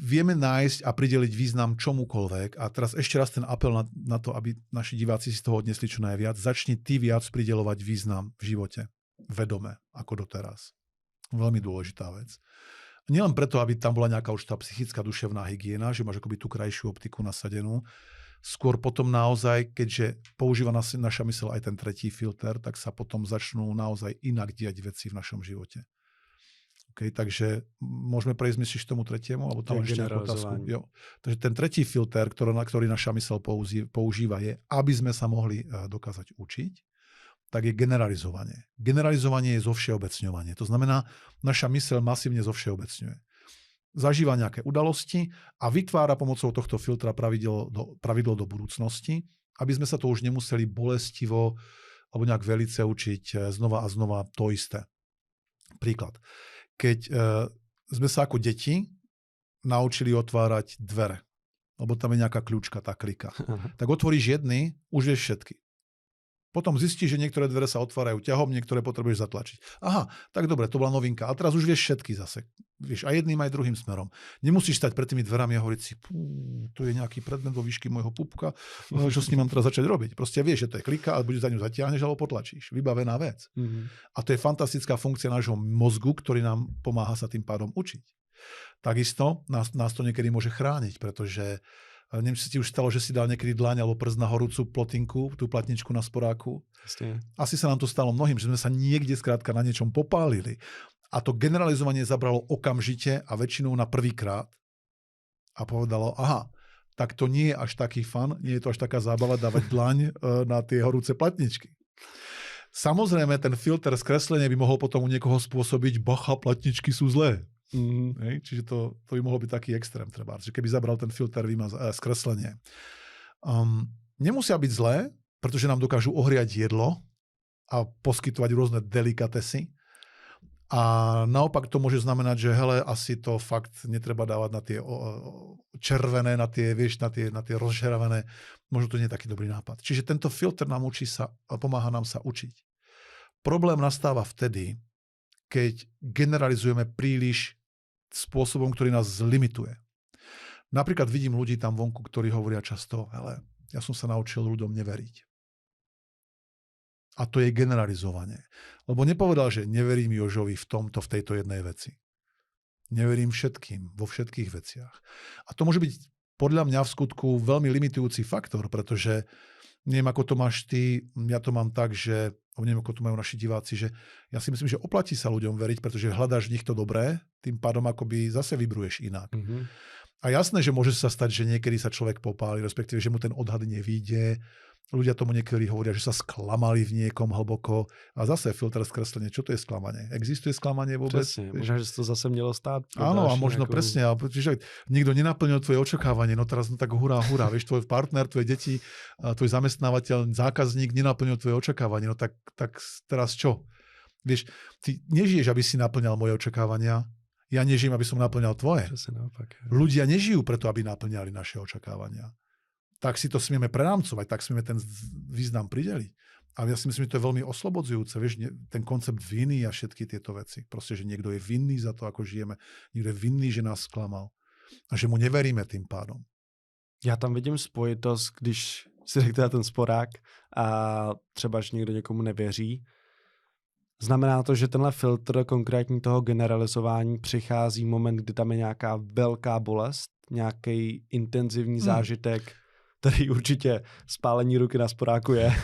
Vieme nájsť a prideliť význam čomukoľvek. A teraz ešte raz ten apel na to, aby naši diváci si z toho odnesli čo najviac. Začni ty viac prideľovať význam v živote. Vedome, ako doteraz. Veľmi dôležitá vec. Nielen preto, aby tam bola nejaká už tá psychická duševná hygiena, že máš akoby tú krajšiu optiku nasadenú. Skôr potom naozaj, keďže používa naša myseľ aj ten tretí filter, tak sa potom začnú naozaj inak diať veci v našom živote. Okay, takže môžeme prejsť, myslíš, tomu tretiemu? Alebo tam ešte nejakú otázku? Jo. Takže ten tretí filter, ktorý naša myseľ používa, je, aby sme sa mohli dokázať učiť, tak je generalizovanie. Generalizovanie je zovšeobecňovanie. To znamená, naša myseľ masívne zovšeobecňuje. Zažíva nejaké udalosti a vytvára pomocou tohto filtra pravidlo do budúcnosti, aby sme sa to už nemuseli bolestivo alebo nejak velice učiť znova a znova to isté. Príklad. Keď sme sa ako deti naučili otvárať dvere, lebo tam je nejaká kľúčka, tá klika, tak otvoríš jedny, už vieš všetky. Potom zistíš, že niektoré dvere sa otvárajú ťahom, niektoré potrebuješ zatlačiť. Aha, tak dobre, to bola novinka. A teraz už vieš všetky zase. Vieš aj jedným, aj druhým smerom. Nemusíš stať pred tými dverami a hovoriť si, tu je nejaký predmet vo výšky môjho pupka, čo s ním mám teraz začať robiť. Proste vieš, že to je klika a buď za ňu zatiahneš alebo potlačíš. Vybavená vec. A to je fantastická funkcia nášho mozgu, ktorý nám pomáha sa tým pádom učiť. Takisto nás to niekedy môže chrániť, pretože neviem, či si ti už stalo, že si dal niekedy dlaň alebo prst na horúcu plotinku, tú platničku na sporáku. Jasne. Asi sa nám to stalo mnohým, že sme sa niekde skrátka na niečom popálili. A to generalizovanie zabralo okamžite a väčšinou na prvýkrát. A povedalo, aha, tak to nie je až taký fun, nie je to až taká zábava dávať dlaň na tie horúce platničky. Samozrejme, ten filter skreslenia by mohol potom u niekoho spôsobiť, bacha, platničky sú zlé. Čiže to by mohlo byť taký extrém treba. Že keby zabral ten filter skreslenie. Nemusia byť zlé, pretože nám dokážu ohriať jedlo a poskytovať rôzne delikatesy. A naopak to môže znamenať, že hele, asi to fakt netreba dávať na tie červené, na tie rozžeravené. Možno to nie je taký dobrý nápad. Čiže tento filter nám pomáha nám sa učiť. Problém nastáva vtedy, keď generalizujeme príliš spôsobom, ktorý nás limituje. Napríklad vidím ľudí tam vonku, ktorí hovoria často, hele, ja som sa naučil ľuďom neveriť. A to je generalizovanie. Lebo nepovedal, že neverím Jožovi v tejto jednej veci. Neverím všetkým, vo všetkých veciach. A to môže byť podľa mňa v skutku veľmi limitujúci faktor, pretože neviem, ako to máš ty, ja to mám tak, že neviem, ako to majú naši diváci, že ja si myslím, že oplatí sa ľuďom veriť, pretože hľadáš v nich to dobré, tým pádom akoby zase vybruješ inak. A jasné, že môže sa stať, že niekedy sa človek popáli, respektíve, že mu ten odhad nevyjde. Ľudia tomu niektorí hovoria, že sa sklamali v niekom hlboko. A zase filter skreslenie. Čo to je sklamanie? Existuje sklamanie vôbec? Presne, možno, že to zase mělo stát. Áno, a možno presne. A niekto nenaplnil tvoje očakávanie, no teraz tak hurá. Vieš, tvoj partner, tvoje deti, tvoj zamestnávateľ, zákazník nenaplnil tvoje očakávanie. No tak teraz čo? Vieš, ty nežiješ, aby si naplňal moje očakávania. Ja nežijem, aby som naplňal tvoje. Ľudia nežijú preto, aby naplňali naše očakávania. Tak si to smieme prerámcovať, tak smieme ten význam prideliť. A ja si myslím, že to je veľmi oslobodzujúce, vieš, ten koncept viny a všetky tieto veci. Proste, že niekto je vinný za to, ako žijeme. Niekto je vinný, že nás sklamal. A že mu neveríme tým pádom. Já tam vidím spojitost, když si řekne ten sporák a třeba, že někdo někomu nevěří. Znamená to, že tenhle filtr konkrétní toho generalizování přichází moment, kdy tam je nějaká velká bolest, nějaký intenzivní zážitek, který určitě spálení ruky na sporáku je.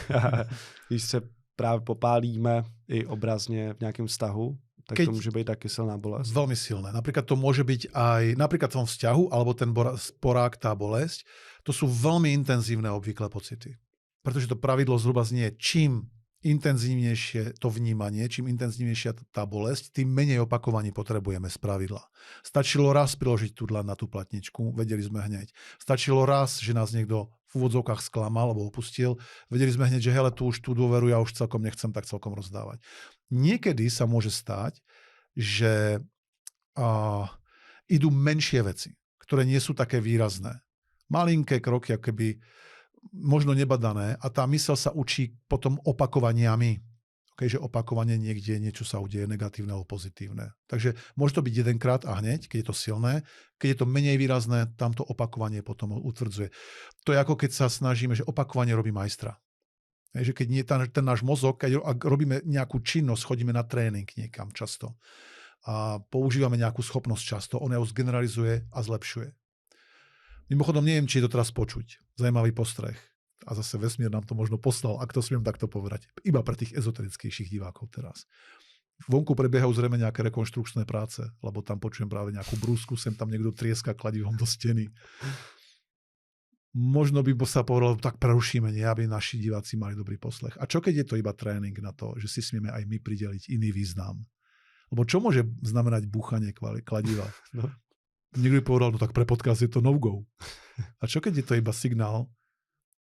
Když se právě popálíme i obrazně v nějakém vztahu, tak to môže byť taky silná bolesť. Veľmi silné. Napríklad to môže byť aj napríklad v tom vzťahu, alebo ten sporák, tá bolesť, to sú veľmi intenzívne obvyklé pocity. Pretože to pravidlo zhruba znie, čím intenzívnejšie to vnímanie, čím intenzívnejšia tá bolesť, tým menej opakovaní potrebujeme z pravidla. Stačilo raz priložiť tú dlaň na tú platničku, vedeli sme hneď. Stačilo raz, že nás niekto v úvodzovkách sklamal alebo opustil, vedeli sme hneď, že hele, tu už tú dôveru ja už celkom nechcem tak celkom rozdávať. Niekedy sa môže stať, že idú menšie veci, ktoré nie sú také výrazné. Malinké kroky, ako keby možno nebadané a tá myseľ sa učí potom opakovaniami. Okay, že opakovanie niekde niečo sa udeje negatívne alebo pozitívne. Takže môže to byť jedenkrát a hneď, keď je to silné. Keď je to menej výrazné, tam to opakovanie potom utvrdzuje. To je ako keď sa snažíme, že opakovanie robí majstra. Že keď nie ten náš mozog, keď robíme nejakú činnosť, chodíme na tréning niekam často a používame nejakú schopnosť často, on ju zgeneralizuje a zlepšuje. Mimochodom, neviem, či je to teraz počuť. Zajímavý postreh. A zase vesmír nám to možno poslal, ak to smiem takto povedať. Iba pre tých ezoterickejších divákov teraz. Vonku prebiehajú zrejme nejaké rekonštrukčné práce, lebo tam počujem práve nejakú brúsku, sem tam niekto trieska kladivom do steny. Možno by sa povedalo, tak prerušíme, nie, aby naši diváci mali dobrý poslech. A čo keď je to iba tréning na to, že si smieme aj my prideliť iný význam? Lebo čo môže znamenať búchanie kladiva? No. Niekto by povedal, no tak pre podcast je to no-go. A čo keď je to iba signál,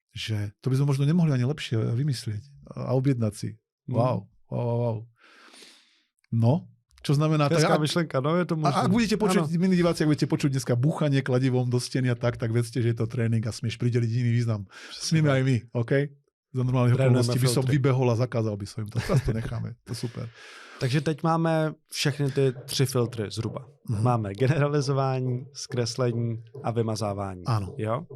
že to by sme možno nemohli ani lepšie vymyslieť a objednať si. Wow. No, čo znamená... Hezká myšlenka, no je to možné. A ak budete počuť, milí diváci, ak budete počuť dneska búchanie kladivom do steny a tak vedzte, že je to tréning a smieš prideliť iný význam. Smieme aj my, OK? Za normálnych okolností by som vybehol a zakázal by som im to. Teraz to necháme, to super. Takže teď máme všechny ty 3 filtry zhruba. Máme generalizování, zkreslení a vymazávání. Ano. Jo?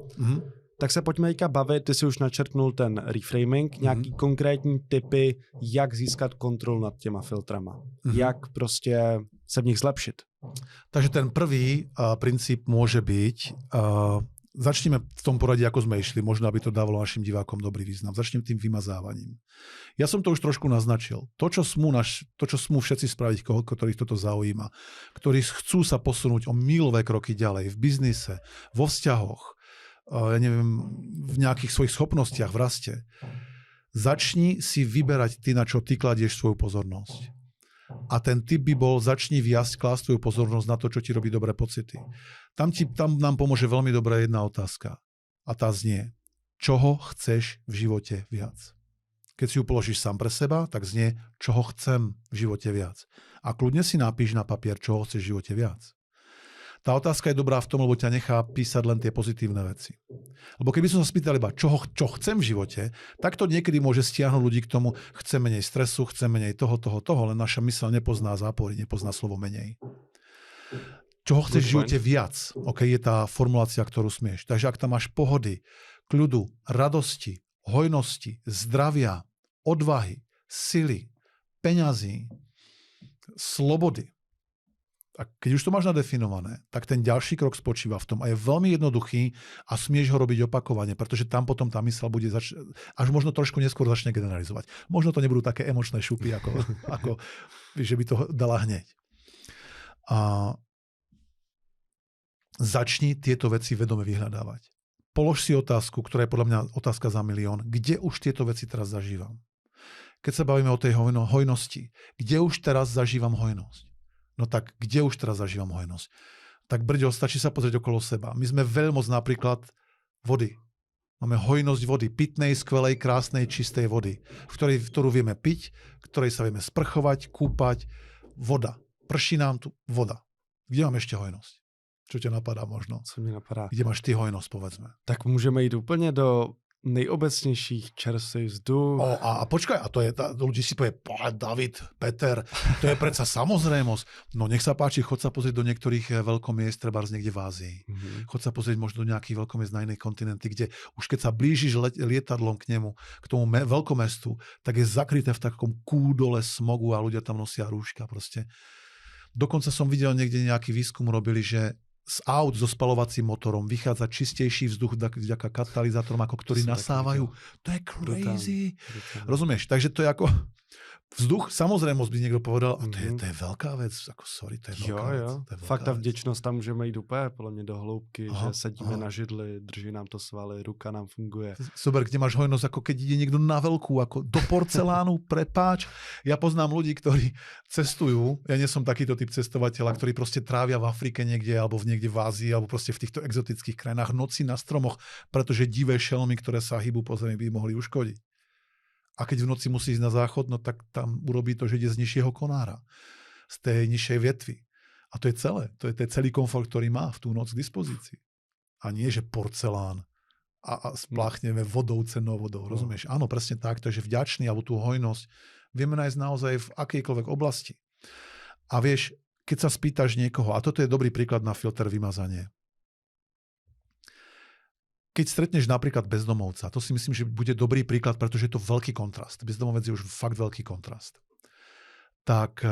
Tak se pojďme teďka bavit, ty si už načrtnul ten reframing, nějaký konkrétní typy, jak získat kontrolu nad těma filtrama. Jak prostě se v nich zlepšit. Takže ten prvý princíp môže byť, začneme v tom poradí, ako sme išli, možno aby to dávalo našim divákom dobrý význam. Začnem tým vymazávaním. Ja som to už trošku naznačil. To, čo smú všetci spraviť, ktorých toto zaujíma, ktorí chcú sa posunúť o míľové kroky ďalej v biznise, vo vzťahoch, ja neviem, v nejakých svojich schopnostiach v raste. Začni si vyberať ty, na čo ty kladieš svoju pozornosť. A ten tip by bol, začni viac klásť svoju pozornosť na to, čo ti robí dobré pocity. Tam nám pomôže veľmi dobrá jedna otázka. A tá znie, čoho chceš v živote viac? Keď si ju položíš sám pre seba, tak znie, čoho chcem v živote viac. A kľudne si napíš na papier, čoho chceš v živote viac. Tá otázka je dobrá v tom, lebo ťa nechá písať len tie pozitívne veci. Lebo keby som sa spýtal iba, čo chcem v živote, tak to niekedy môže stiahnuť ľudí k tomu, chcem menej stresu, chcem menej toho, len naša myseľ nepozná zápory, nepozná slovo menej. Čoho chceš v živote viac? OK, je tá formulácia, ktorú smieš. Takže ak tam máš pohody, kľudu, radosti, hojnosti, zdravia, odvahy, sily, peňazí, slobody, a keď už to máš nadefinované, tak ten ďalší krok spočíva v tom a je veľmi jednoduchý a smieš ho robiť opakovane, pretože tam potom tá myseľ bude až možno trošku neskôr začne generalizovať. Možno to nebudú také emočné šupy, ako že by to dala hneď. A začni tieto veci vedome vyhľadávať. Polož si otázku, ktorá je podľa mňa otázka za milión. Kde už tieto veci teraz zažívam? Keď sa bavíme o tej hojnosti, kde už teraz zažívam hojnosť? No tak kde už teraz zažívam hojnosť? Tak brďo, stačí sa pozrieť okolo seba. My sme veľmoc napríklad vody. Máme hojnosť vody, pitnej, skvelej, krásnej, čistej vody, ktorú vieme piť, ktorej sa vieme sprchovať, kúpať. Voda. Prší nám tu voda. Kde máme ešte hojnosť? Čo ťa napadá možno? Co mě napadá? Kde máš ty hojnosť, povedzme? Tak můžeme jít úplně do nejobecnějších čerstvý vzduch. A počkaj, a to je, ľudí si povie, David, Peter, to je predsa samozrejmosť. No nech sa páči, chod sa pozrieť do niektorých veľkomiest, trebárs niekde v Ázii. Chod sa pozrieť možno do nejakých veľkomiest na inej kontinenty, kde už keď sa blížiš lietadlom k nemu, k tomu veľkomestu, tak je zakryté v takom kúdole smogu a ľudia tam nosia rúška proste. Dokonca som videl niekde nejaký výskum robili, že z aut so spalovacím motorom vychádza čistejší vzduch vďaka katalizátorom, ako ktorí nasávajú. To je crazy. Brutálne. Rozumieš? Takže to je ako vzduch, samozrejmosť by niekto povedal, a to je veľká vec, ako sorry, to je veľká vec. To je fakt ta vděčnost tam můžeme jít úplně podle mě do hloubky, že sedíme na židli, drží nám to svaly, ruka nám funguje. Super, kde máš hojnosť, ako keď ide niekto na veľkú, ako do porcelánu, prepáč. Ja poznám ľudí, ktorí cestujú, ja nie som takýto typ cestovateľa, ktorí proste trávia v Afrike niekde, alebo niekde v Ázii, alebo proste v týchto exotických krajinách noci na stromoch, pretože divé šelmy, ktoré sa hýbu po zemi, by mohli uškodiť. A keď v noci musí ísť na záchod, no tak tam urobí to, že ide z nižšieho konára, z tej nižšej vetvy. A to je celé. To je celý komfort, ktorý má v tú noc k dispozícii. A nie, že porcelán a spláchneme vodou, cennou vodou. Rozumieš? Áno, presne tak. Takže vďačný, alebo tú hojnosť vieme nájsť naozaj v akejkoľvek oblasti. A vieš, keď sa spýtaš niekoho, a toto je dobrý príklad na filter vymazanie. Keď stretneš napríklad bezdomovca, to si myslím, že bude dobrý príklad, pretože je to veľký kontrast. Bezdomovec je už fakt veľký kontrast. Tak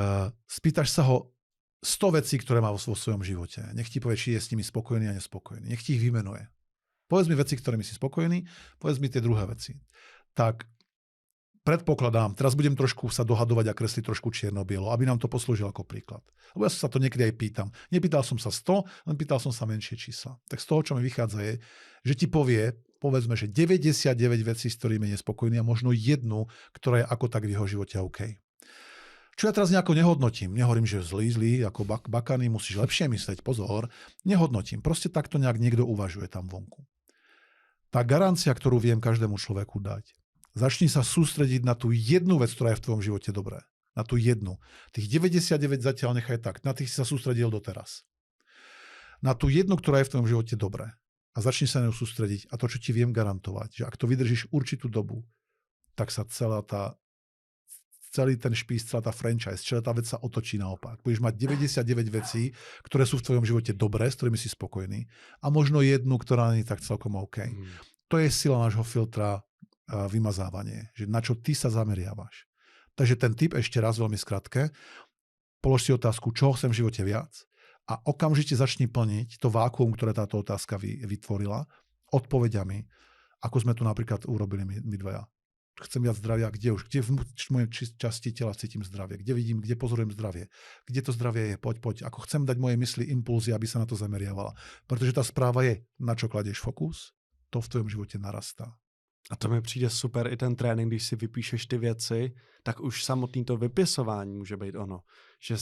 spýtaš sa ho 100 vecí, ktoré má vo svojom živote. Nech ti povie, či je s nimi spokojný a nespokojný. Nech ti ich vymenuje. Povedz mi veci, ktorými si spokojný, povedz mi tie druhé veci. Tak predpokladám, teraz budem trošku sa dohadovať a kresliť trošku čierno-bielo, aby nám to poslúžilo ako príklad. Lebo ja sa to niekedy aj pýtam. Nepýtal som sa 100, len pýtal som sa menšie čísla. Tak z toho, čo mi vychádza je, že ti povie, povedzme, že 99 vecí, s ktorými je nespokojný a možno jednu, ktorá je ako tak v jeho živote OK. Čo ja teraz nejako nehodnotím. Nehovorím, že zlý, ako bakaný, musíš lepšie mysleť, pozor. Nehodnotím. Proste takto nejak niekto uvažuje tam vonku. Tá garancia, ktorú viem každému človeku dať, začni sa sústrediť na tú jednu vec, ktorá je v tvojom živote dobré. Na tú jednu. Tých 99 zatiaľ nechaj tak. Na tých si sa sústredil doteraz. Na tú jednu, ktorá je v tvojom živote dobré. A začni sa na ňu sústrediť. A to, čo ti viem garantovať, že ak to vydržíš určitú dobu, tak sa celý ten špís, celá tá franchise, celá tá vec sa otočí naopak. Budeš mať 99 vecí, ktoré sú v tvojom živote dobré, s ktorými si spokojný. A možno jednu, ktorá nie je tak celkom OK. To je sila nášho filtra vymazávanie, že na čo ty sa zameriavaš. Takže ten tip ešte raz veľmi skratke, polož si otázku, čo chcem v živote viac a okamžite začni plniť to vákuum, ktoré táto otázka vytvorila, odpovediami, ako sme tu napríklad urobili my dvaja. Chcem viac zdravia, kde v mojej časti tela cítim zdravie, kde vidím, kde pozorujem zdravie, kde to zdravie je, poď, ako chcem dať mojej mysli impulzy, aby sa na to zameriavala. Pretože tá správa je, na čo kladieš fokus, to v tvojom živote narastá. A to mi přijde super i ten trénink, když si vypíšeš ty věci, tak už samotný to vypisování může být ono. Že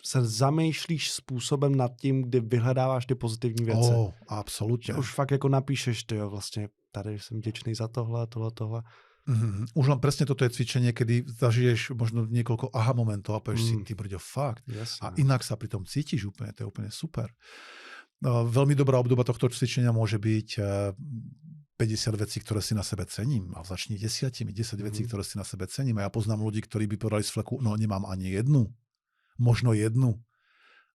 se zamýšlíš způsobem nad tím, kdy vyhledáváš ty pozitivní věci. Absolutně. Že už fakt jako napíšeš, tyjo, vlastně tady jsem vděčný za tohle. Už len presne toto je cvičenie, kedy zažiješ možno niekoľko aha momentov a povieš si, ty brďo, fakt. Jasne. A inak sa pri tom cítiš úplne, to je úplne super. Veľmi dobrá obdoba tohto cvičenia môže byť 50 vecí, ktoré si na sebe cením. A začni 10 vecí, ktoré si na sebe cením. A ja poznám ľudí, ktorí by povedali z fleku, no nemám ani jednu. Možno jednu.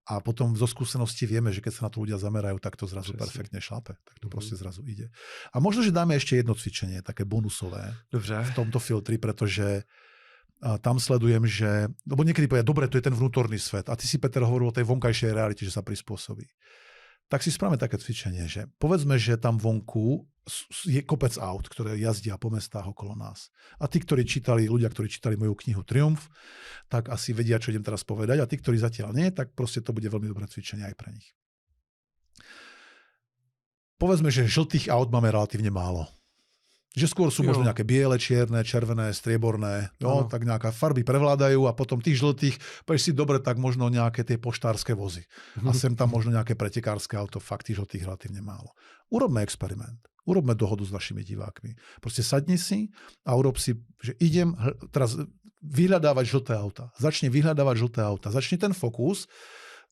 A potom zo skúsenosti vieme, že keď sa na to ľudia zamerajú, tak to zrazu perfektne šlape. Tak to proste zrazu ide. A možno, že dáme ešte jedno cvičenie, také bonusové. Dobře. V tomto filtri, pretože tam sledujem, že... Lebo niekedy povedia, dobre, to je ten vnútorný svet. A ty si, Peter, hovoril o tej vonkajšej realite, že sa prispôsobí. Tak si spravíme také cvičenie, že povedzme, že tam vonku je kopec aut, ktoré jazdia po mestách okolo nás. A tí, ľudia, ktorí čítali moju knihu Triumf, tak asi vedia, čo idem teraz povedať. A tí, ktorí zatiaľ nie, tak proste to bude veľmi dobré cvičenie aj pre nich. Povedzme, že žltých aut máme relatívne málo. Že skôr sú možno nejaké biele, čierne, červené, strieborné, tak nejaká farby prevládajú a potom tých žltých, povieš si, dobre, tak možno nejaké tie poštárske vozy. A sem tam možno nejaké pretekárske auto, fakt tých žltých relatívne málo. Urobme experiment. Urobme dohodu s našimi divákmi. Proste sadni si a urob si, že idem teraz vyhľadávať žlté auta. Začni vyhľadávať žlté auta. Začni ten fokus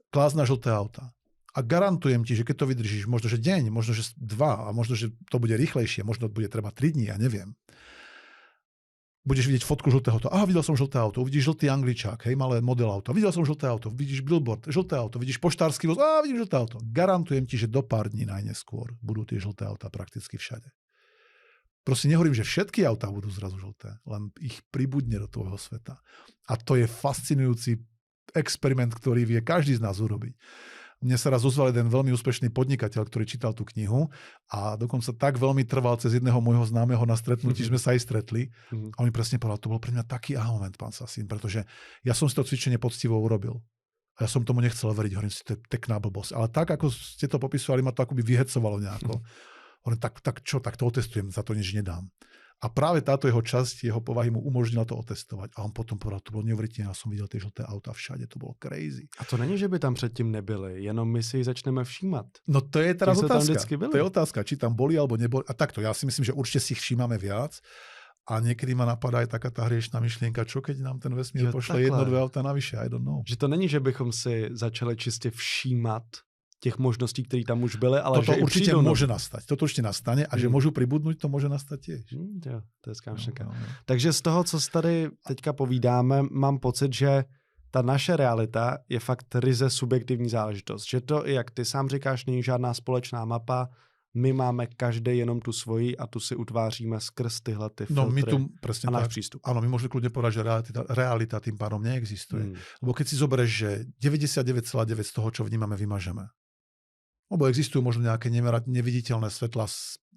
klásť na žlté auta. A garantujem ti, že keď to vydržíš, možno, že deň, možno, že 2 a možno, že to bude rýchlejšie, možno bude treba 3 dní, ja neviem. Budeš vidieť fotku žltého auta. Videl som žlté auto. Uvidíš žltý Angličák, hej, malé model auto. Videl som žlté auto. Vidíš billboard, žlté auto. Vidíš poštársky voz. Vidíš žlté auto. Garantujem ti, že do pár dní najneskôr budú tie žlté auta prakticky všade. Proste nehovorím, že všetky autá budú zrazu žlté, len ich pribudne do tvojho sveta. A to je fascinujúci experiment, ktorý vie každý z nás urobiť. Mne sa raz ozval jeden veľmi úspešný podnikateľ, ktorý čítal tú knihu a dokonca tak veľmi trval cez jedného môjho známeho na stretnutí, že sme sa aj stretli. A on mi presne povedal, to bol pre mňa taký moment, pán Sasín, pretože ja som si to cvičenie poctivo urobil. A ja som tomu nechcel veriť, hovorím si, to je pekná blbosť. Ale tak, ako ste to popisovali, ma to akoby vyhecovalo nejako. Hovorím, tak čo, tak to otestujem, za to nič nedám. A práve táto jeho časť, jeho povahy mu umožnila to otestovať. A on potom povedal, to bolo neuveriteľné, ja som videl tie žlté auta všade, to bolo crazy. A to není, že by tam předtím nebyly, jenom my si začneme všímat. No to je teraz otázka. To je otázka, či tam boli alebo neboli. A takto, ja si myslím, že určite si ich všímame viac. A niekedy ma napadá aj taká tá hriešná myšlienka, čo keď nám ten vesmír pošle 1-2 auta navyše, I don't know. Že to není, že bychom si začali čistě všímat těch možností, které tam už byly, ale toto že určite môže nastať. Toto určite nastane a že môžu pribudnúť, to môže nastať tiež. Jo, to je skámšenka. Takže z toho, co tady teďka povídáme, mám pocit, že ta naše realita je fakt ryze subjektivní záležitost. Že to, jak ty sám říkáš, není žádná společná mapa, my máme každý jenom tu svoji a tu si utváříme skrz tyhle ty filtry my tu, presne a náš tak, přístup. Áno, my môžeme kľudne povedať, že realita tým pádom neexistuje. Lebo keď si zoberieš, že 99,9 z toho, čo vnímame, vymažeme. Lebo existujú možno nejaké neviditeľné svetla,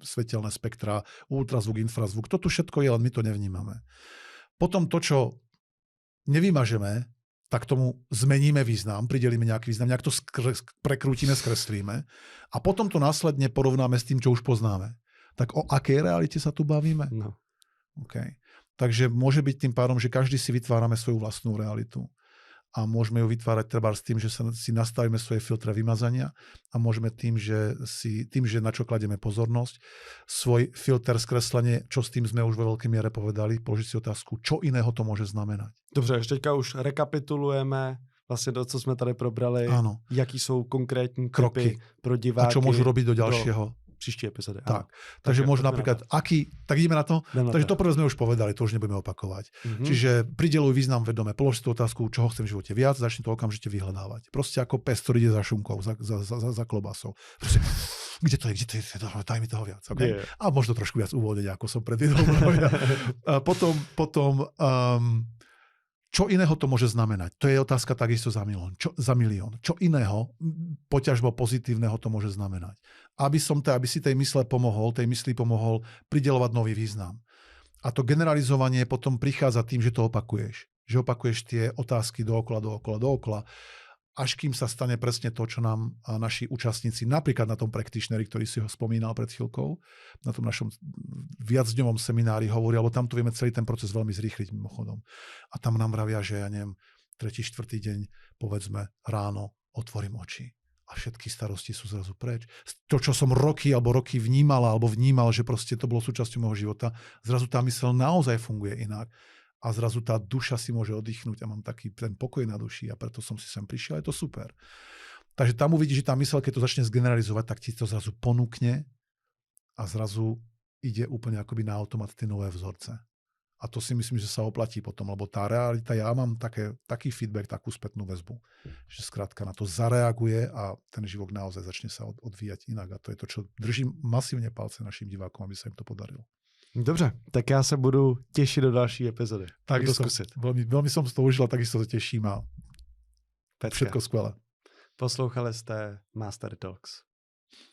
svetelné spektra, ultrazvuk, infrazvuk. To tu všetko je, len my to nevnímame. Potom to, čo nevymažeme, tak tomu zmeníme význam, pridelíme nejaký význam, nejak to prekrútime, skreslíme a potom to následne porovnáme s tým, čo už poznáme. Tak o akej realite sa tu bavíme? No. Okay. Takže môže byť tým pádom, že každý si vytvárame svoju vlastnú realitu. A môžeme ju vytvárať treba s tým, že si nastavíme svoje filtre vymazania a môžeme tým, že na čo kladieme pozornosť, svoj filter skreslenie, čo s tým sme už vo veľkej miere povedali, položiť si otázku, čo iného to môže znamenať. Dobře, ještě teďka už rekapitulujeme vlastně to, co jsme tady probrali, áno. Jaký jsou konkrétní kroky pro diváky. A čo môžu robiť do ďalšieho. Příští epizody. Tak. Takže možno napríklad, tak ideme na to? Takže to prvé sme už povedali, to už nebudeme opakovať. Čiže prideluj význam vedome, polož si tú otázku, čoho chcem v živote viac, začni to okamžite vyhľadávať. Proste ako pes, ktorý ide za šunkou, za klobásou. Proste, kde to je, daj mi toho viac. Okay? Yeah. A možno trošku viac uvoľniť, ako som predviedol. Potom čo iného to môže znamenať? To je otázka takisto za milión. Čo iného, poťažbo pozitívneho to môže znamenať? Aby si tej mysli pomohol prideľovať nový význam. A to generalizovanie potom prichádza tým, že to opakuješ. Že opakuješ tie otázky dookola, až kým sa stane presne to, čo nám naši účastníci, napríklad na tom practitioneri, ktorý si ho spomínal pred chvíľkou, na tom našom viacdňovom seminári hovorí, alebo tam tu vieme celý ten proces veľmi zrýchliť mimochodom. A tam nám vravia, že ja neviem, 3., 4. deň, povedzme, ráno otvorím oči. A všetky starosti sú zrazu preč. To, čo som roky vnímal, že proste to bolo súčasťou môjho života, zrazu tá myseľ naozaj funguje inak. A zrazu tá duša si môže oddychnúť a mám taký ten pokoj na duši a preto som si sem prišiel, je to super. Takže tam uvidíš, že tá myseľ, keď to začne zgeneralizovať, tak ti to zrazu ponúkne a zrazu ide úplne akoby na automat tie nové vzorce. A to si myslím, že sa oplatí potom, lebo tá realita, ja mám taký feedback, takú spätnú väzbu, že skrátka na to zareaguje a ten život naozaj začne sa odvíjať inak. A to je to, čo držím masívne palce našim divákom, aby sa im to podarilo. Dobře, tak já se budu těšit do další epizody. Tak to zkusit. Veľmi som z toho užil, takisto sa teším a všetko skvelé. Poslouchali jste Master Talks.